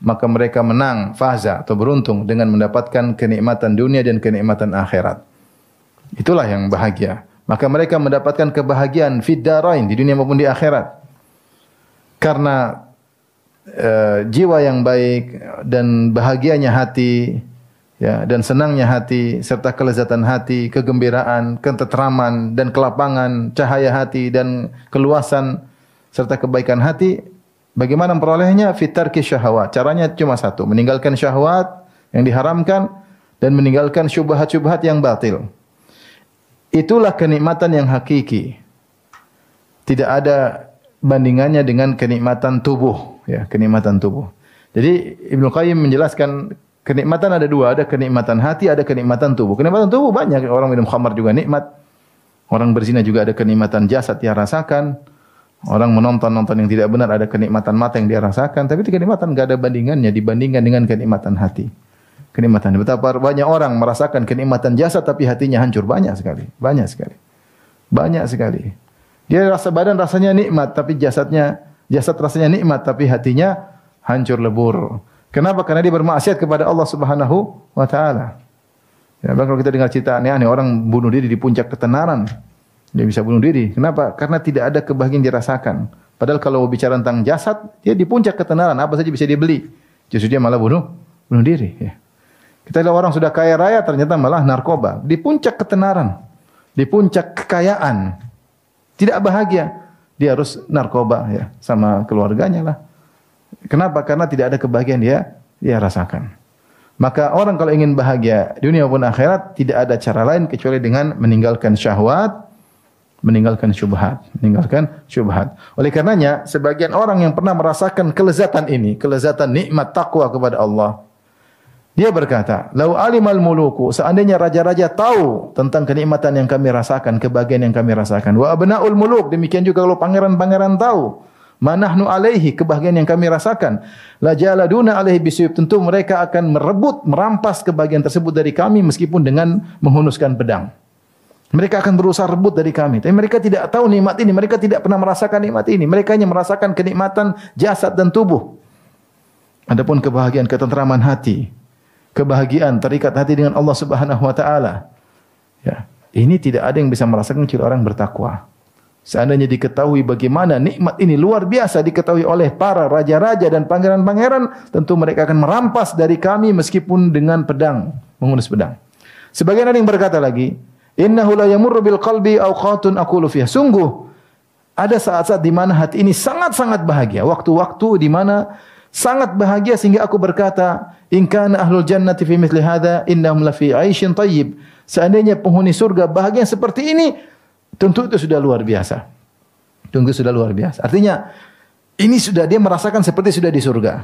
maka mereka menang, faza atau beruntung dengan mendapatkan kenikmatan dunia dan kenikmatan akhirat. Itulah yang bahagia. Maka mereka mendapatkan kebahagiaan fid darain, di dunia maupun di akhirat. Karena jiwa yang baik dan bahagianya hati, ya, dan senangnya hati serta kelezatan hati, kegembiraan, ketenteraman dan kelapangan, cahaya hati dan keluasan serta kebaikan hati. Bagaimana memperolehnya? Fitarki syahwat. Caranya cuma satu, meninggalkan syahwat yang diharamkan dan meninggalkan syubhat-syubhat yang batil. Itulah kenikmatan yang hakiki. Tidak ada bandingannya dengan kenikmatan tubuh, ya, kenikmatan tubuh. Jadi Ibnu Qayyim menjelaskan kenikmatan ada dua, ada kenikmatan hati, ada kenikmatan tubuh. Kenikmatan tubuh banyak, orang minum khamar juga nikmat. Orang berzina juga ada kenikmatan jasad dia rasakan. Orang menonton-nonton yang tidak benar ada kenikmatan mata yang dia rasakan. Tapi itu kenikmatan enggak ada bandingannya dibandingkan dengan kenikmatan hati. Kenikmatan. Betapa banyak orang merasakan kenikmatan jasad tapi hatinya hancur, banyak sekali. Banyak sekali. Banyak sekali. Dia rasa badan rasanya nikmat tapi jasad rasanya nikmat tapi hatinya hancur lebur. Kenapa? Karena dia bermaksiat kepada Allah Subhanahu wa taala. Ya, kalau kita dengar cerita aneh-aneh orang bunuh diri di puncak ketenaran. Dia bisa bunuh diri. Kenapa? Karena tidak ada kebahagiaan dirasakan. Padahal kalau bicara tentang jasad, dia di puncak ketenaran, apa saja bisa dia beli. Justru dia malah bunuh diri, ya. Kita lihat orang sudah kaya raya ternyata malah narkoba. Di puncak ketenaran, di puncak kekayaan. Tidak bahagia, dia harus narkoba, ya, sama keluarganya lah. Kenapa? Karena tidak ada kebahagiaan dia rasakan. Maka orang kalau ingin bahagia dunia maupun akhirat tidak ada cara lain kecuali dengan meninggalkan syahwat, meninggalkan syubhat. Oleh karenanya sebagian orang yang pernah merasakan kelezatan ini, kelezatan nikmat takwa kepada Allah, dia berkata, "Lau alimal muluku," seandainya raja-raja tahu tentang kenikmatan yang kami rasakan, kebahagiaan yang kami rasakan. Wa abnaul muluk, demikian juga kalau pangeran-pangeran tahu, manahnu alaihi, kebahagiaan yang kami rasakan. La jaladuna alaihi bisuyub, tentu mereka akan merampas kebahagiaan tersebut dari kami meskipun dengan menghunuskan pedang. Mereka akan berusaha rebut dari kami. Tapi mereka tidak tahu nikmat ini, mereka tidak pernah merasakan nikmat ini. Mereka hanya merasakan kenikmatan jasad dan tubuh. Adapun kebahagiaan, ketenteraman hati, kebahagiaan terikat hati dengan Allah Subhanahu wa taala, ya, ini tidak ada yang bisa merasakan kecuali orang bertakwa. Seandainya diketahui bagaimana nikmat ini luar biasa diketahui oleh para raja-raja dan pangeran-pangeran, tentu mereka akan merampas dari kami meskipun dengan pedang, menghunus pedang. Sebagian ada yang berkata lagi, innahu la yamurru bil qalbi awqatun aqulu fiha. Sungguh ada saat-saat di mana hati ini sangat-sangat bahagia, waktu-waktu di mana sangat bahagia sehingga aku berkata, in kana ahlul jannati fi mithli hadza innahum la fi 'aishin thayyib. Seandainya penghuni surga bahagia seperti ini, tentu itu sudah luar biasa. Tentu sudah luar biasa. Artinya ini sudah dia merasakan seperti sudah di surga.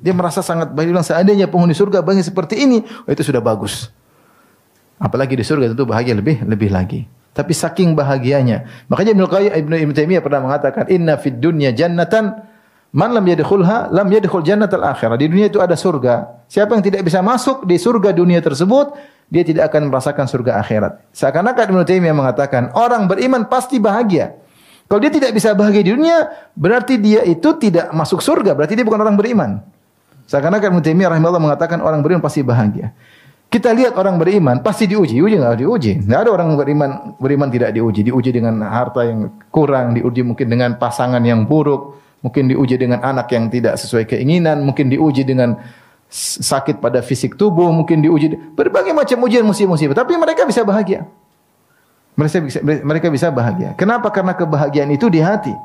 Dia merasa sangat bahagia. Seandainya penghuni surga bahagia seperti ini, oh, itu sudah bagus. Apalagi di surga tentu bahagia lebih lagi. Tapi saking bahagianya, makanya Ibnu Taimiyah pernah mengatakan, inna fid dunya jannatan man lam yadkhulha lam yadkhul jannatal akhirah. Di dunia itu ada surga. Siapa yang tidak bisa masuk di surga dunia tersebut, dia tidak akan merasakan surga akhirat. Seakan-akan Ibnu Taimiyah mengatakan, orang beriman pasti bahagia. Kalau dia tidak bisa bahagia di dunia, berarti dia itu tidak masuk surga, berarti dia bukan orang beriman. Seakan-akan Ibnu Taimiyah rahimahullah mengatakan orang beriman pasti bahagia. Kita lihat orang beriman pasti diuji enggak diuji. Enggak ada orang beriman tidak diuji dengan harta yang kurang, diuji mungkin dengan pasangan yang buruk, mungkin diuji dengan anak yang tidak sesuai keinginan, mungkin diuji dengan sakit pada fisik tubuh, mungkin diuji berbagai macam ujian musibah-musibah, tapi mereka bisa bahagia. Mereka bisa bahagia. Kenapa? Karena kebahagiaan itu di hati.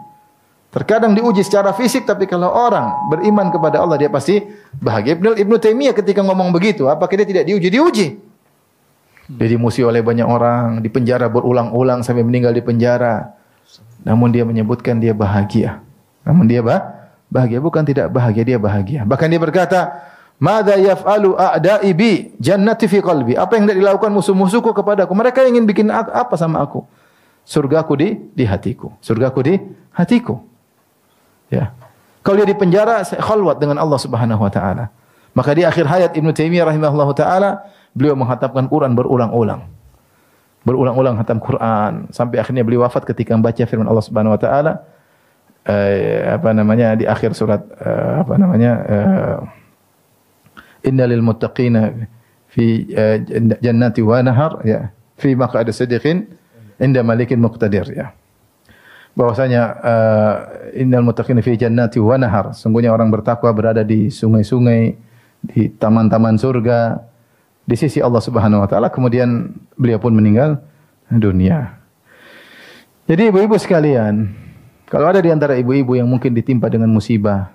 Terkadang diuji secara fisik, tapi kalau orang beriman kepada Allah, dia pasti bahagia. Ibnu Taimiyah ketika ngomong begitu, apakah dia tidak diuji? Diuji. Dia dimusuhi oleh banyak orang, dipenjara berulang-ulang sampai meninggal di penjara. Namun dia menyebutkan dia bahagia. Namun dia bahagia, bukan tidak bahagia, dia bahagia. Bahkan dia berkata, "Madza yaf'alu a'da'i bi jannati fi qalbi." Apa yang dilakukan musuh-musuhku kepadaku? Mereka ingin bikin apa sama aku? Surgaku di hatiku. Surgaku di hatiku. Ya. Kalau dia di penjara, saya khalwat dengan Allah Subhanahu wa taala. Maka di akhir hayat Ibnu Taimiyah rahimahullahu taala, beliau menghatamkan Quran berulang-ulang. Berulang-ulang hatam Quran sampai akhirnya beliau wafat ketika membaca firman Allah Subhanahu wa taala di akhir surat innalil muttaqina fi jannati wa nahar ya fi maq'adi sidqin inda malikin muqtadir ya. Bahwasanya innal muttaqina fi jannati wa nahar, sungguhnya orang bertakwa berada di sungai-sungai, di taman-taman surga di sisi Allah Subhanahu wa taala. Kemudian beliau pun meninggal dunia. Jadi ibu-ibu sekalian, kalau ada di antara ibu-ibu yang mungkin ditimpa dengan musibah,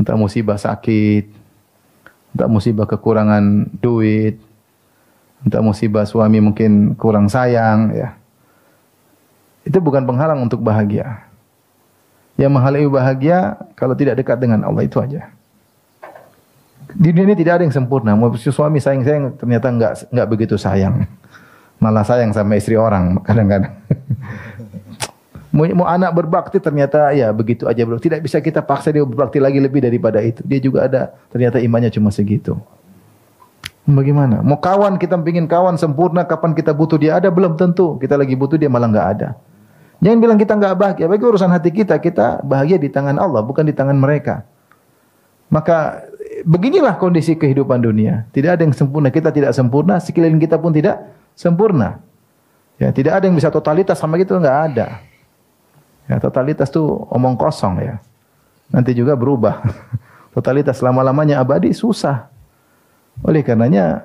entah musibah sakit, entah musibah kekurangan duit, entah musibah suami mungkin kurang sayang, ya. Itu bukan penghalang untuk bahagia. Yang menghalangi bahagia kalau tidak dekat dengan Allah, itu aja. Di dunia ini tidak ada yang sempurna. Mau suami sayang-sayang ternyata enggak begitu sayang. Malah sayang sama istri orang kadang-kadang. Mau anak berbakti ternyata ya begitu aja bro. Tidak bisa kita paksa dia berbakti lagi lebih daripada itu. Dia juga ada ternyata imannya cuma segitu. Bagaimana? Mau kawan, kita pengin kawan sempurna, kapan kita butuh dia ada, belum tentu. Kita lagi butuh dia malah enggak ada. Jangan bilang kita enggak bahagia. Bagi urusan hati kita, kita bahagia di tangan Allah, bukan di tangan mereka. Maka beginilah kondisi kehidupan dunia. Tidak ada yang sempurna, kita tidak sempurna, sekeliling kita pun tidak sempurna. Ya, tidak ada yang bisa totalitas sama kita, enggak ada. Ya, totalitas itu omong kosong ya. Nanti juga berubah. Totalitas lama-lamanya abadi susah. Oleh karenanya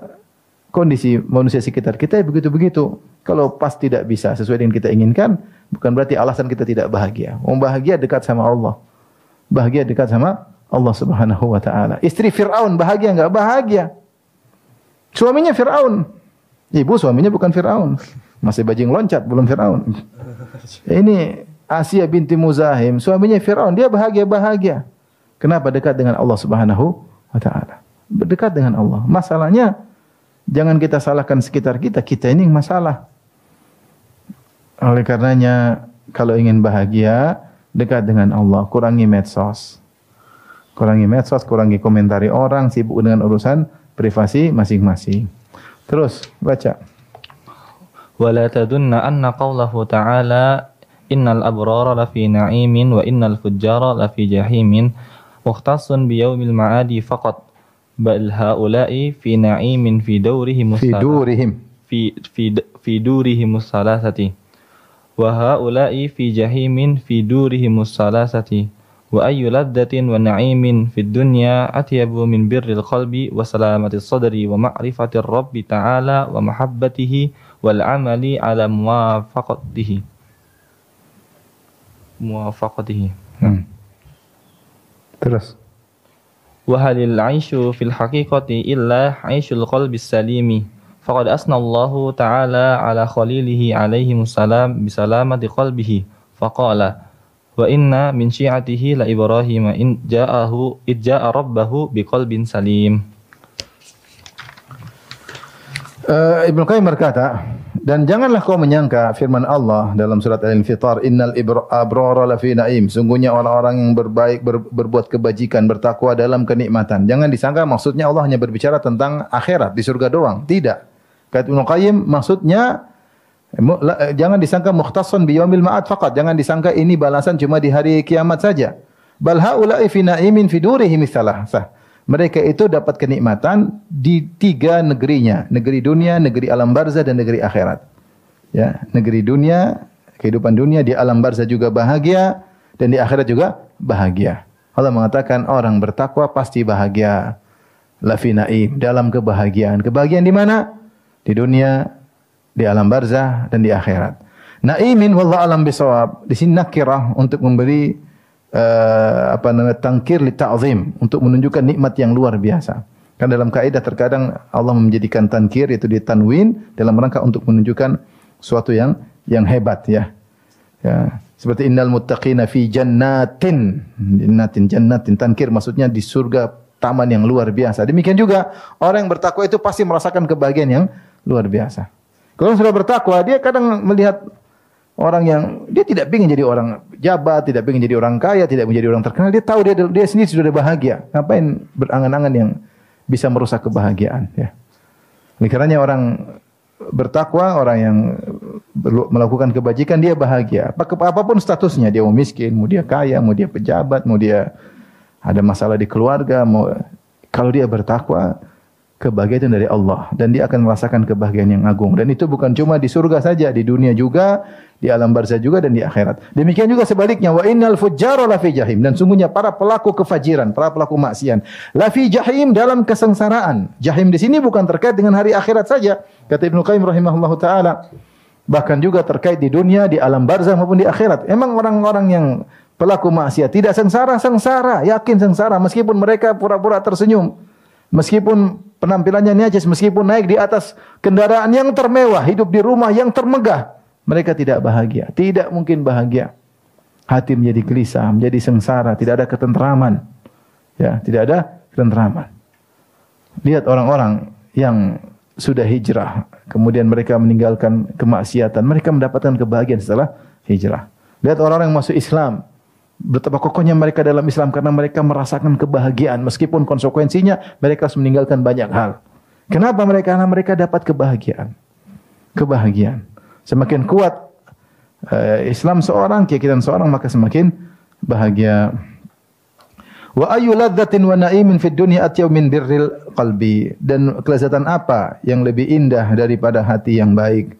kondisi manusia sekitar kita begitu-begitu. Kalau pas tidak bisa sesuai dengan kita inginkan, bukan berarti alasan kita tidak bahagia. Bahagia dekat sama Allah. Bahagia dekat sama Allah Subhanahu wa taala. Istri Firaun bahagia enggak? Bahagia. Suaminya Firaun. Ibu suaminya bukan Firaun. Masih bajing loncat, belum Firaun. Ini Asia binti Muzahim, suaminya Firaun, dia bahagia-bahagia. Kenapa? Dekat dengan Allah Subhanahu wa taala. Dekat dengan Allah. Masalahnya jangan kita salahkan sekitar kita, kita ini yang masalah. Oleh karenanya kalau ingin bahagia, dekat dengan Allah, kurangi medsos. Kurangi medsos, kurangi komentari orang, sibuk dengan urusan privasi masing-masing. Terus baca. Wala tadunna anna qawlahu ta'ala innal abrara lafi na'imin wa innal fujjara lafi jahimin mukhtassun biyaumil ma'adi faqat bal haula'i fi na'imin fi dawrihim fi durihim salasati wa haula'i fi jahimin fi durihim salasati wa ayyu laddatin wa na'imin fid dunya atyabu min birril qalbi wa salamatis sadri wa ma'rifatir rabbi ta'ala wa mahabbatihi wal amali ala muwafaqatihi. Terus wa halil 'aisyu fil haqiqati illa 'aishul qalbis salimi faqad asna Allahu ta'ala ala khalilihi alaihi salam bi salamati qalbihi faqala wa inna min syi'atihi la Ibrahim in ja'a rabbahu biqalbin salim. Ibnu Qayyim berkata, dan janganlah kau menyangka firman Allah dalam surat Al-Infitar, innal abrara lafi na'im, sungguhnya orang-orang yang berbaik, berbuat kebajikan, bertakwa dalam kenikmatan. Jangan disangka maksudnya Allah hanya berbicara tentang akhirat di surga doang. Tidak. Kata Ibnu Qayyim, maksudnya jangan disangka mukhtassun bi yaumil ma'ad faqat. Jangan disangka ini balasan cuma di hari kiamat saja. Bal haula'i fi na'imin fi durihim salasah. Mereka itu dapat kenikmatan di tiga negerinya, negeri dunia, negeri alam barzah dan negeri akhirat. Ya, negeri dunia, kehidupan dunia, di alam barzah juga bahagia, dan di akhirat juga bahagia. Allah mengatakan orang bertakwa pasti bahagia. Lafi naim, dalam kebahagiaan. Kebahagiaan di mana? Di dunia, di alam barzah dan di akhirat. Naimin wallahu alam bisawab. Di sini nakirah untuk memberi tangkir li ta'zim, untuk menunjukkan nikmat yang luar biasa. Kan dalam kaidah terkadang Allah menjadikan tankir yaitu di tanwin dalam rangka untuk menunjukkan suatu yang hebat ya. Ya, seperti innal muttaqina fi jannatin. Jannatin tankir maksudnya di surga, taman yang luar biasa. Demikian juga orang yang bertakwa itu pasti merasakan kebahagiaan yang luar biasa. Kalau sudah bertakwa, dia kadang melihat orang yang dia tidak ingin jadi orang jabat, tidak ingin jadi orang kaya, tidak ingin jadi orang terkenal. Dia tahu dia sendiri sudah bahagia. Ngapain berangan-angan yang bisa merusak kebahagiaan? Ya. Oleh karenanya orang bertakwa, orang yang melakukan kebajikan, dia bahagia. Apapun statusnya, dia mau miskin, mau dia kaya, mau dia pejabat, mau dia ada masalah di keluarga, kalau dia bertakwa, kebahagiaan dari Allah dan dia akan merasakan kebahagiaan yang agung. Dan itu bukan cuma di surga saja, di dunia juga, di alam barzah juga dan di akhirat. Demikian juga sebaliknya, wa innal fujjara lafi jahim, dan sungguhnya para pelaku kefajiran, para pelaku maksiat, lafi jahim, dalam kesengsaraan. Jahim di sini bukan terkait dengan hari akhirat saja, kata Ibnu Qayyim rahimahullahu taala. Bahkan juga terkait di dunia, di alam barzah maupun di akhirat. Emang orang-orang yang pelaku maksiat tidak sengsara, yakin sengsara meskipun mereka pura-pura tersenyum, meskipun penampilannya najis, meskipun naik di atas kendaraan yang termewah, hidup di rumah yang termegah, mereka tidak bahagia, tidak mungkin bahagia. Hati menjadi gelisah, menjadi sengsara, tidak ada ketentraman. Ya, tidak ada ketentraman. Lihat orang-orang yang sudah hijrah, kemudian mereka meninggalkan kemaksiatan, mereka mendapatkan kebahagiaan setelah hijrah. Lihat orang-orang yang masuk Islam, betapa kokohnya mereka dalam Islam karena mereka merasakan kebahagiaan meskipun konsekuensinya mereka harus meninggalkan banyak hal. Kenapa mereka? Karena mereka dapat kebahagiaan. Kebahagiaan. Semakin kuat Islam seorang, keyakinan seorang, maka semakin bahagia. Wa ayu ladzatin wa na'imin fid dunya atyaw min birril qalbi. Dan kelezatan apa yang lebih indah daripada hati yang baik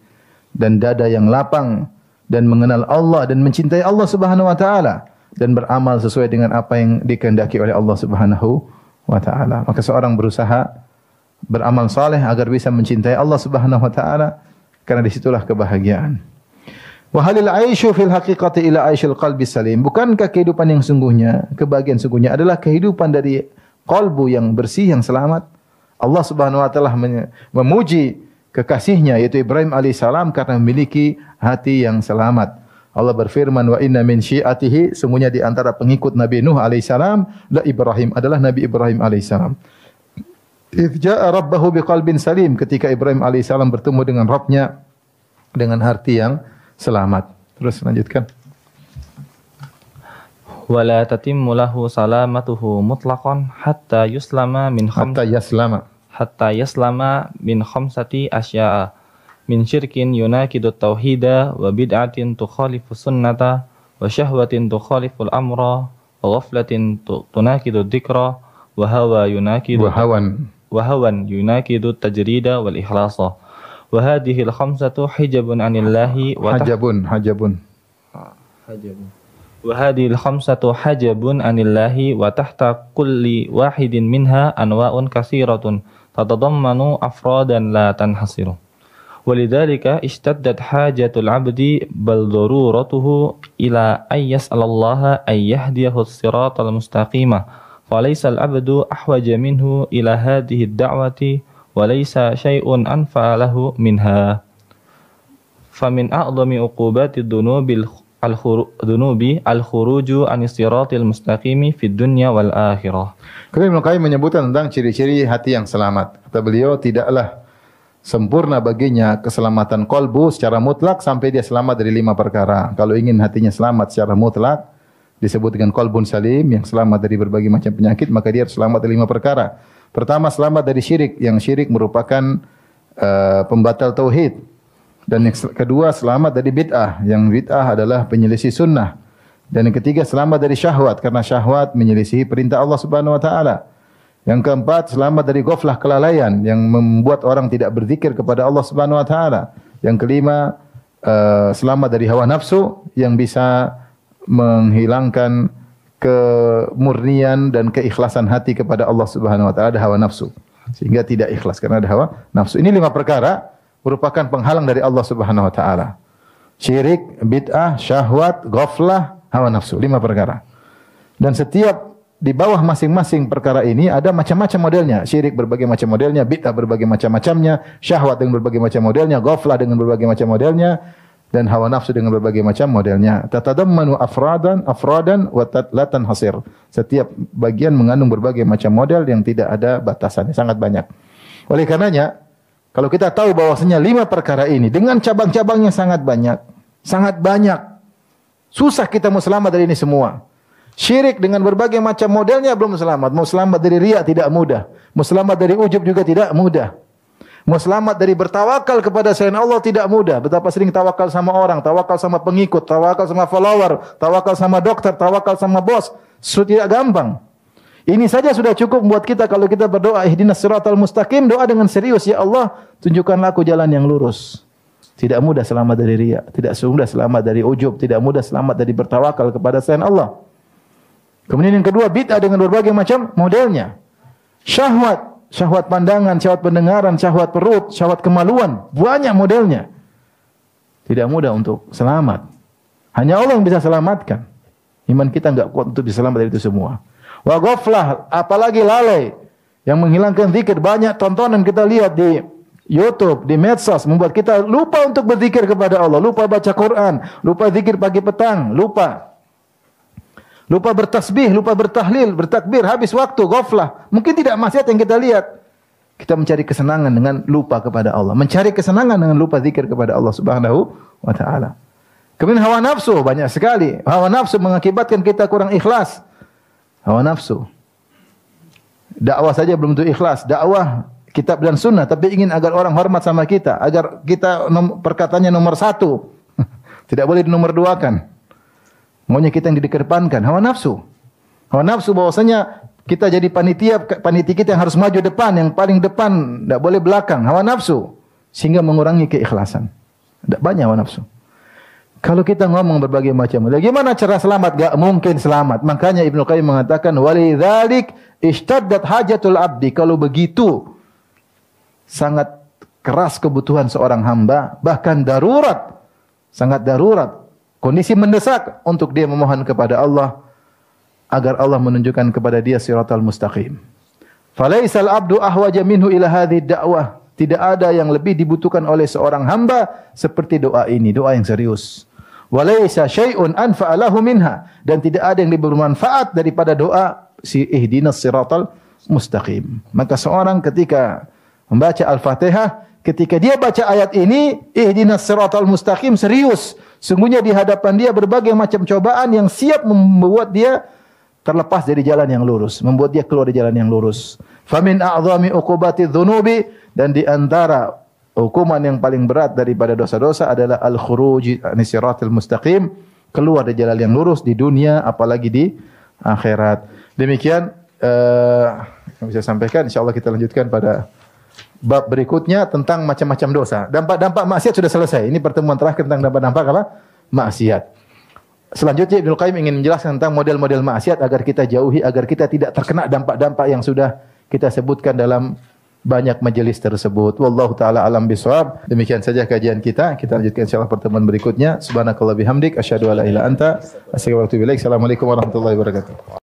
dan dada yang lapang dan mengenal Allah dan mencintai Allah Subhanahu wa taala dan beramal sesuai dengan apa yang dikehendaki oleh Allah Subhanahu wa taala. Maka seorang berusaha beramal saleh agar bisa mencintai Allah Subhanahu wa taala, karena disitulah kebahagiaan. Wa halil aisyu fil haqiqati ila aisyil qalbi salim. Bukankah kehidupan yang sungguhnya, kebahagiaan sungguhnya adalah kehidupan dari qalbu yang bersih, yang selamat? Allah Subhanahu wa taala memuji kekasihnya yaitu Ibrahim alaihissalam karena memiliki hati yang selamat. Allah berfirman, wa inna min syi'atihi, sungguhnya di antara pengikut Nabi Nuh alaihissalam la Ibrahim, adalah Nabi Ibrahim alaihissalam. Idz jaa'a rabbahu biqalbin salim, ketika Ibrahim alaihissalam bertemu dengan Rabbnya dengan hati yang selamat. Terus lanjutkan. Wala tatimmu lahu salamatuhu mutlaqan hatta yaslama min khamsati asya'a. Min syirkin yunakidu tauhida wa bid'atin tukhalifu sunnata wa syahwatin tukhalifu al-amra wa ghaflatin tunakidu dzikra wa hawan yunakidu tajrida wal ikhlasa. Wa hadhihi al-khamsatu hijabun 'anillahi wa hajabun. Wa hadhihi al-khamsatu hajabun 'anillahi wa tahta kulli wahidin minha anwa'un katsiratun tatadammanu afradan la tanhasiru. Walidzalika ishtaddat hajatul 'abdi bal daruratuhu ila ay yas'alallaha ay yahdiyahu as-siratal mustaqima. Falaysa al-'abdu ahwaja minhu ila hadhihi ad-da'wati wa laysa syai'un anfa'a lahu minha. Famin a'dhami 'uqubati ad-dunubi al-khuruju 'anis siratil mustaqimi fid dunya wal akhirah. Kemudian Ibnu Qayyim menyebutkan tentang ciri-ciri hati yang selamat. Kata beliau, tidaklah sempurna baginya keselamatan kolbu secara mutlak sampai dia selamat dari 5 perkara. Kalau ingin hatinya selamat secara mutlak, disebut dengan kolbun salim, yang selamat dari berbagai macam penyakit, maka dia harus selamat dari 5 perkara. Pertama, selamat dari syirik, yang syirik merupakan pembatal tauhid. Dan yang kedua, selamat dari bid'ah, yang bid'ah adalah penyelisih sunnah. Dan yang ketiga, selamat dari syahwat, karena syahwat menyelisihi perintah Allah Subhanahu wa taala. Yang keempat, selamat dari ghaflah, kelalaian yang membuat orang tidak berzikir kepada Allah Subhanahu wa taala. Yang kelima, selamat dari hawa nafsu yang bisa menghilangkan kemurnian dan keikhlasan hati kepada Allah Subhanahu wa taala, ada hawa nafsu. Sehingga tidak ikhlas karena ada hawa nafsu. Ini 5 perkara merupakan penghalang dari Allah Subhanahu wa taala. Syirik, bid'ah, syahwat, ghaflah, hawa nafsu. 5 perkara. Dan setiap di bawah masing-masing perkara ini ada macam-macam modelnya. Syirik berbagai macam modelnya, bid'ah berbagai macam-macamnya, syahwat dengan berbagai macam modelnya, ghaflah dengan berbagai macam modelnya, dan hawa nafsu dengan berbagai macam modelnya. Tatadammanu afradan wa la tanhasir. Setiap bagian mengandung berbagai macam model yang tidak ada batasannya, sangat banyak. Oleh karenanya, kalau kita tahu bahwasanya 5 perkara ini dengan cabang-cabangnya sangat banyak. Susah kita mau selamat dari ini semua. Syirik dengan berbagai macam modelnya belum selamat. Mau selamat dari riya tidak mudah. Mau selamat dari ujub juga tidak mudah. Mau selamat dari bertawakal kepada selain Allah tidak mudah. Betapa sering tawakal sama orang, tawakal sama pengikut, tawakal sama follower, tawakal sama dokter, tawakal sama bos. Sudah tidak gampang. Ini saja sudah cukup buat kita kalau kita berdoa ihdinas siratal mustaqim, doa dengan serius, ya Allah, tunjukkanlah aku jalan yang lurus. Tidak mudah selamat dari riya, tidak mudah selamat dari ujub, tidak mudah selamat dari bertawakal kepada selain Allah. Kemudian yang kedua, bid'ah dengan berbagai macam modelnya. Syahwat pandangan, syahwat pendengaran, syahwat perut, syahwat kemaluan, banyak modelnya. Tidak mudah untuk selamat. Hanya Allah yang bisa selamatkan. Iman kita enggak kuat untuk bisa selamat dari itu semua. Wa ghaflah, apalagi lalai yang menghilangkan zikir. Banyak tontonan kita lihat di YouTube, di medsos, membuat kita lupa untuk berzikir kepada Allah, lupa baca Quran, lupa zikir pagi petang, lupa bertasbih, lupa bertahlil, bertakbir, habis waktu, ghaflah. Mungkin tidak maksiat yang kita lihat. Kita mencari kesenangan dengan lupa kepada Allah. Mencari kesenangan dengan lupa zikir kepada Allah Subhanahu wa taala. Kemudian hawa nafsu, banyak sekali. Hawa nafsu mengakibatkan kita kurang ikhlas. Hawa nafsu. Dakwah saja belum tentu ikhlas. Dakwah kitab dan sunnah, tapi ingin agar orang hormat sama kita. Agar kita perkataannya nomor 1. Tidak boleh nomor 2-kan. Maunya kita yang dikedepankan, hawa nafsu. Hawa nafsu bahwasanya kita jadi panitia kita yang harus maju depan, yang paling depan, tidak boleh belakang. Hawa nafsu sehingga mengurangi keikhlasan. Tidak banyak hawa nafsu. Kalau kita ngomong berbagai macam, bagaimana cara selamat? Gak mungkin selamat. Makanya Ibnu Qayyim mengatakan, walidzalik ishtaddat hajatul abdi. Kalau begitu sangat keras kebutuhan seorang hamba, bahkan darurat, sangat darurat. Kondisi mendesak untuk dia memohon kepada Allah agar Allah menunjukkan kepada dia siratal mustaqim. Falaisal abdu ahwaja minhu ila hadhihi da'wah. Tidak ada yang lebih dibutuhkan oleh seorang hamba seperti doa ini, doa yang serius. Walaisa syai'un anfa'alahu minha, dan tidak ada yang lebih bermanfaat daripada doa si ihdinas siratal mustaqim. Maka seorang ketika membaca Al-Fatihah, ketika dia baca ayat ini, ihdinas siratal mustaqim, serius. Sungguhnya di hadapan dia berbagai macam cobaan yang siap membuat dia terlepas dari jalan yang lurus, membuat dia keluar dari jalan yang lurus. Famin a'zami uqubati dzunubi, dan di antara hukuman yang paling berat daripada dosa-dosa adalah al-khuruj an siratal mustaqim, keluar dari jalan yang lurus di dunia apalagi di akhirat. Demikian yang bisa sampaikan, insyaallah kita lanjutkan pada bab berikutnya tentang macam-macam dosa. Dampak-dampak maksiat sudah selesai. Ini pertemuan terakhir tentang dampak-dampak apa? Maksiat. Selanjutnya Ibnu Qayyim ingin menjelaskan tentang model-model maksiat agar kita jauhi, agar kita tidak terkena dampak-dampak yang sudah kita sebutkan dalam banyak majelis tersebut. Wallahu taala alam bisawab. Demikian saja kajian kita. Kita lanjutkan insyaallah pertemuan berikutnya. Subhanakallah bihamdik asyhadu alla ilaha illa anta astaghfiruka wa atubu ilaik. Assalamualaikum warahmatullahi wabarakatuh.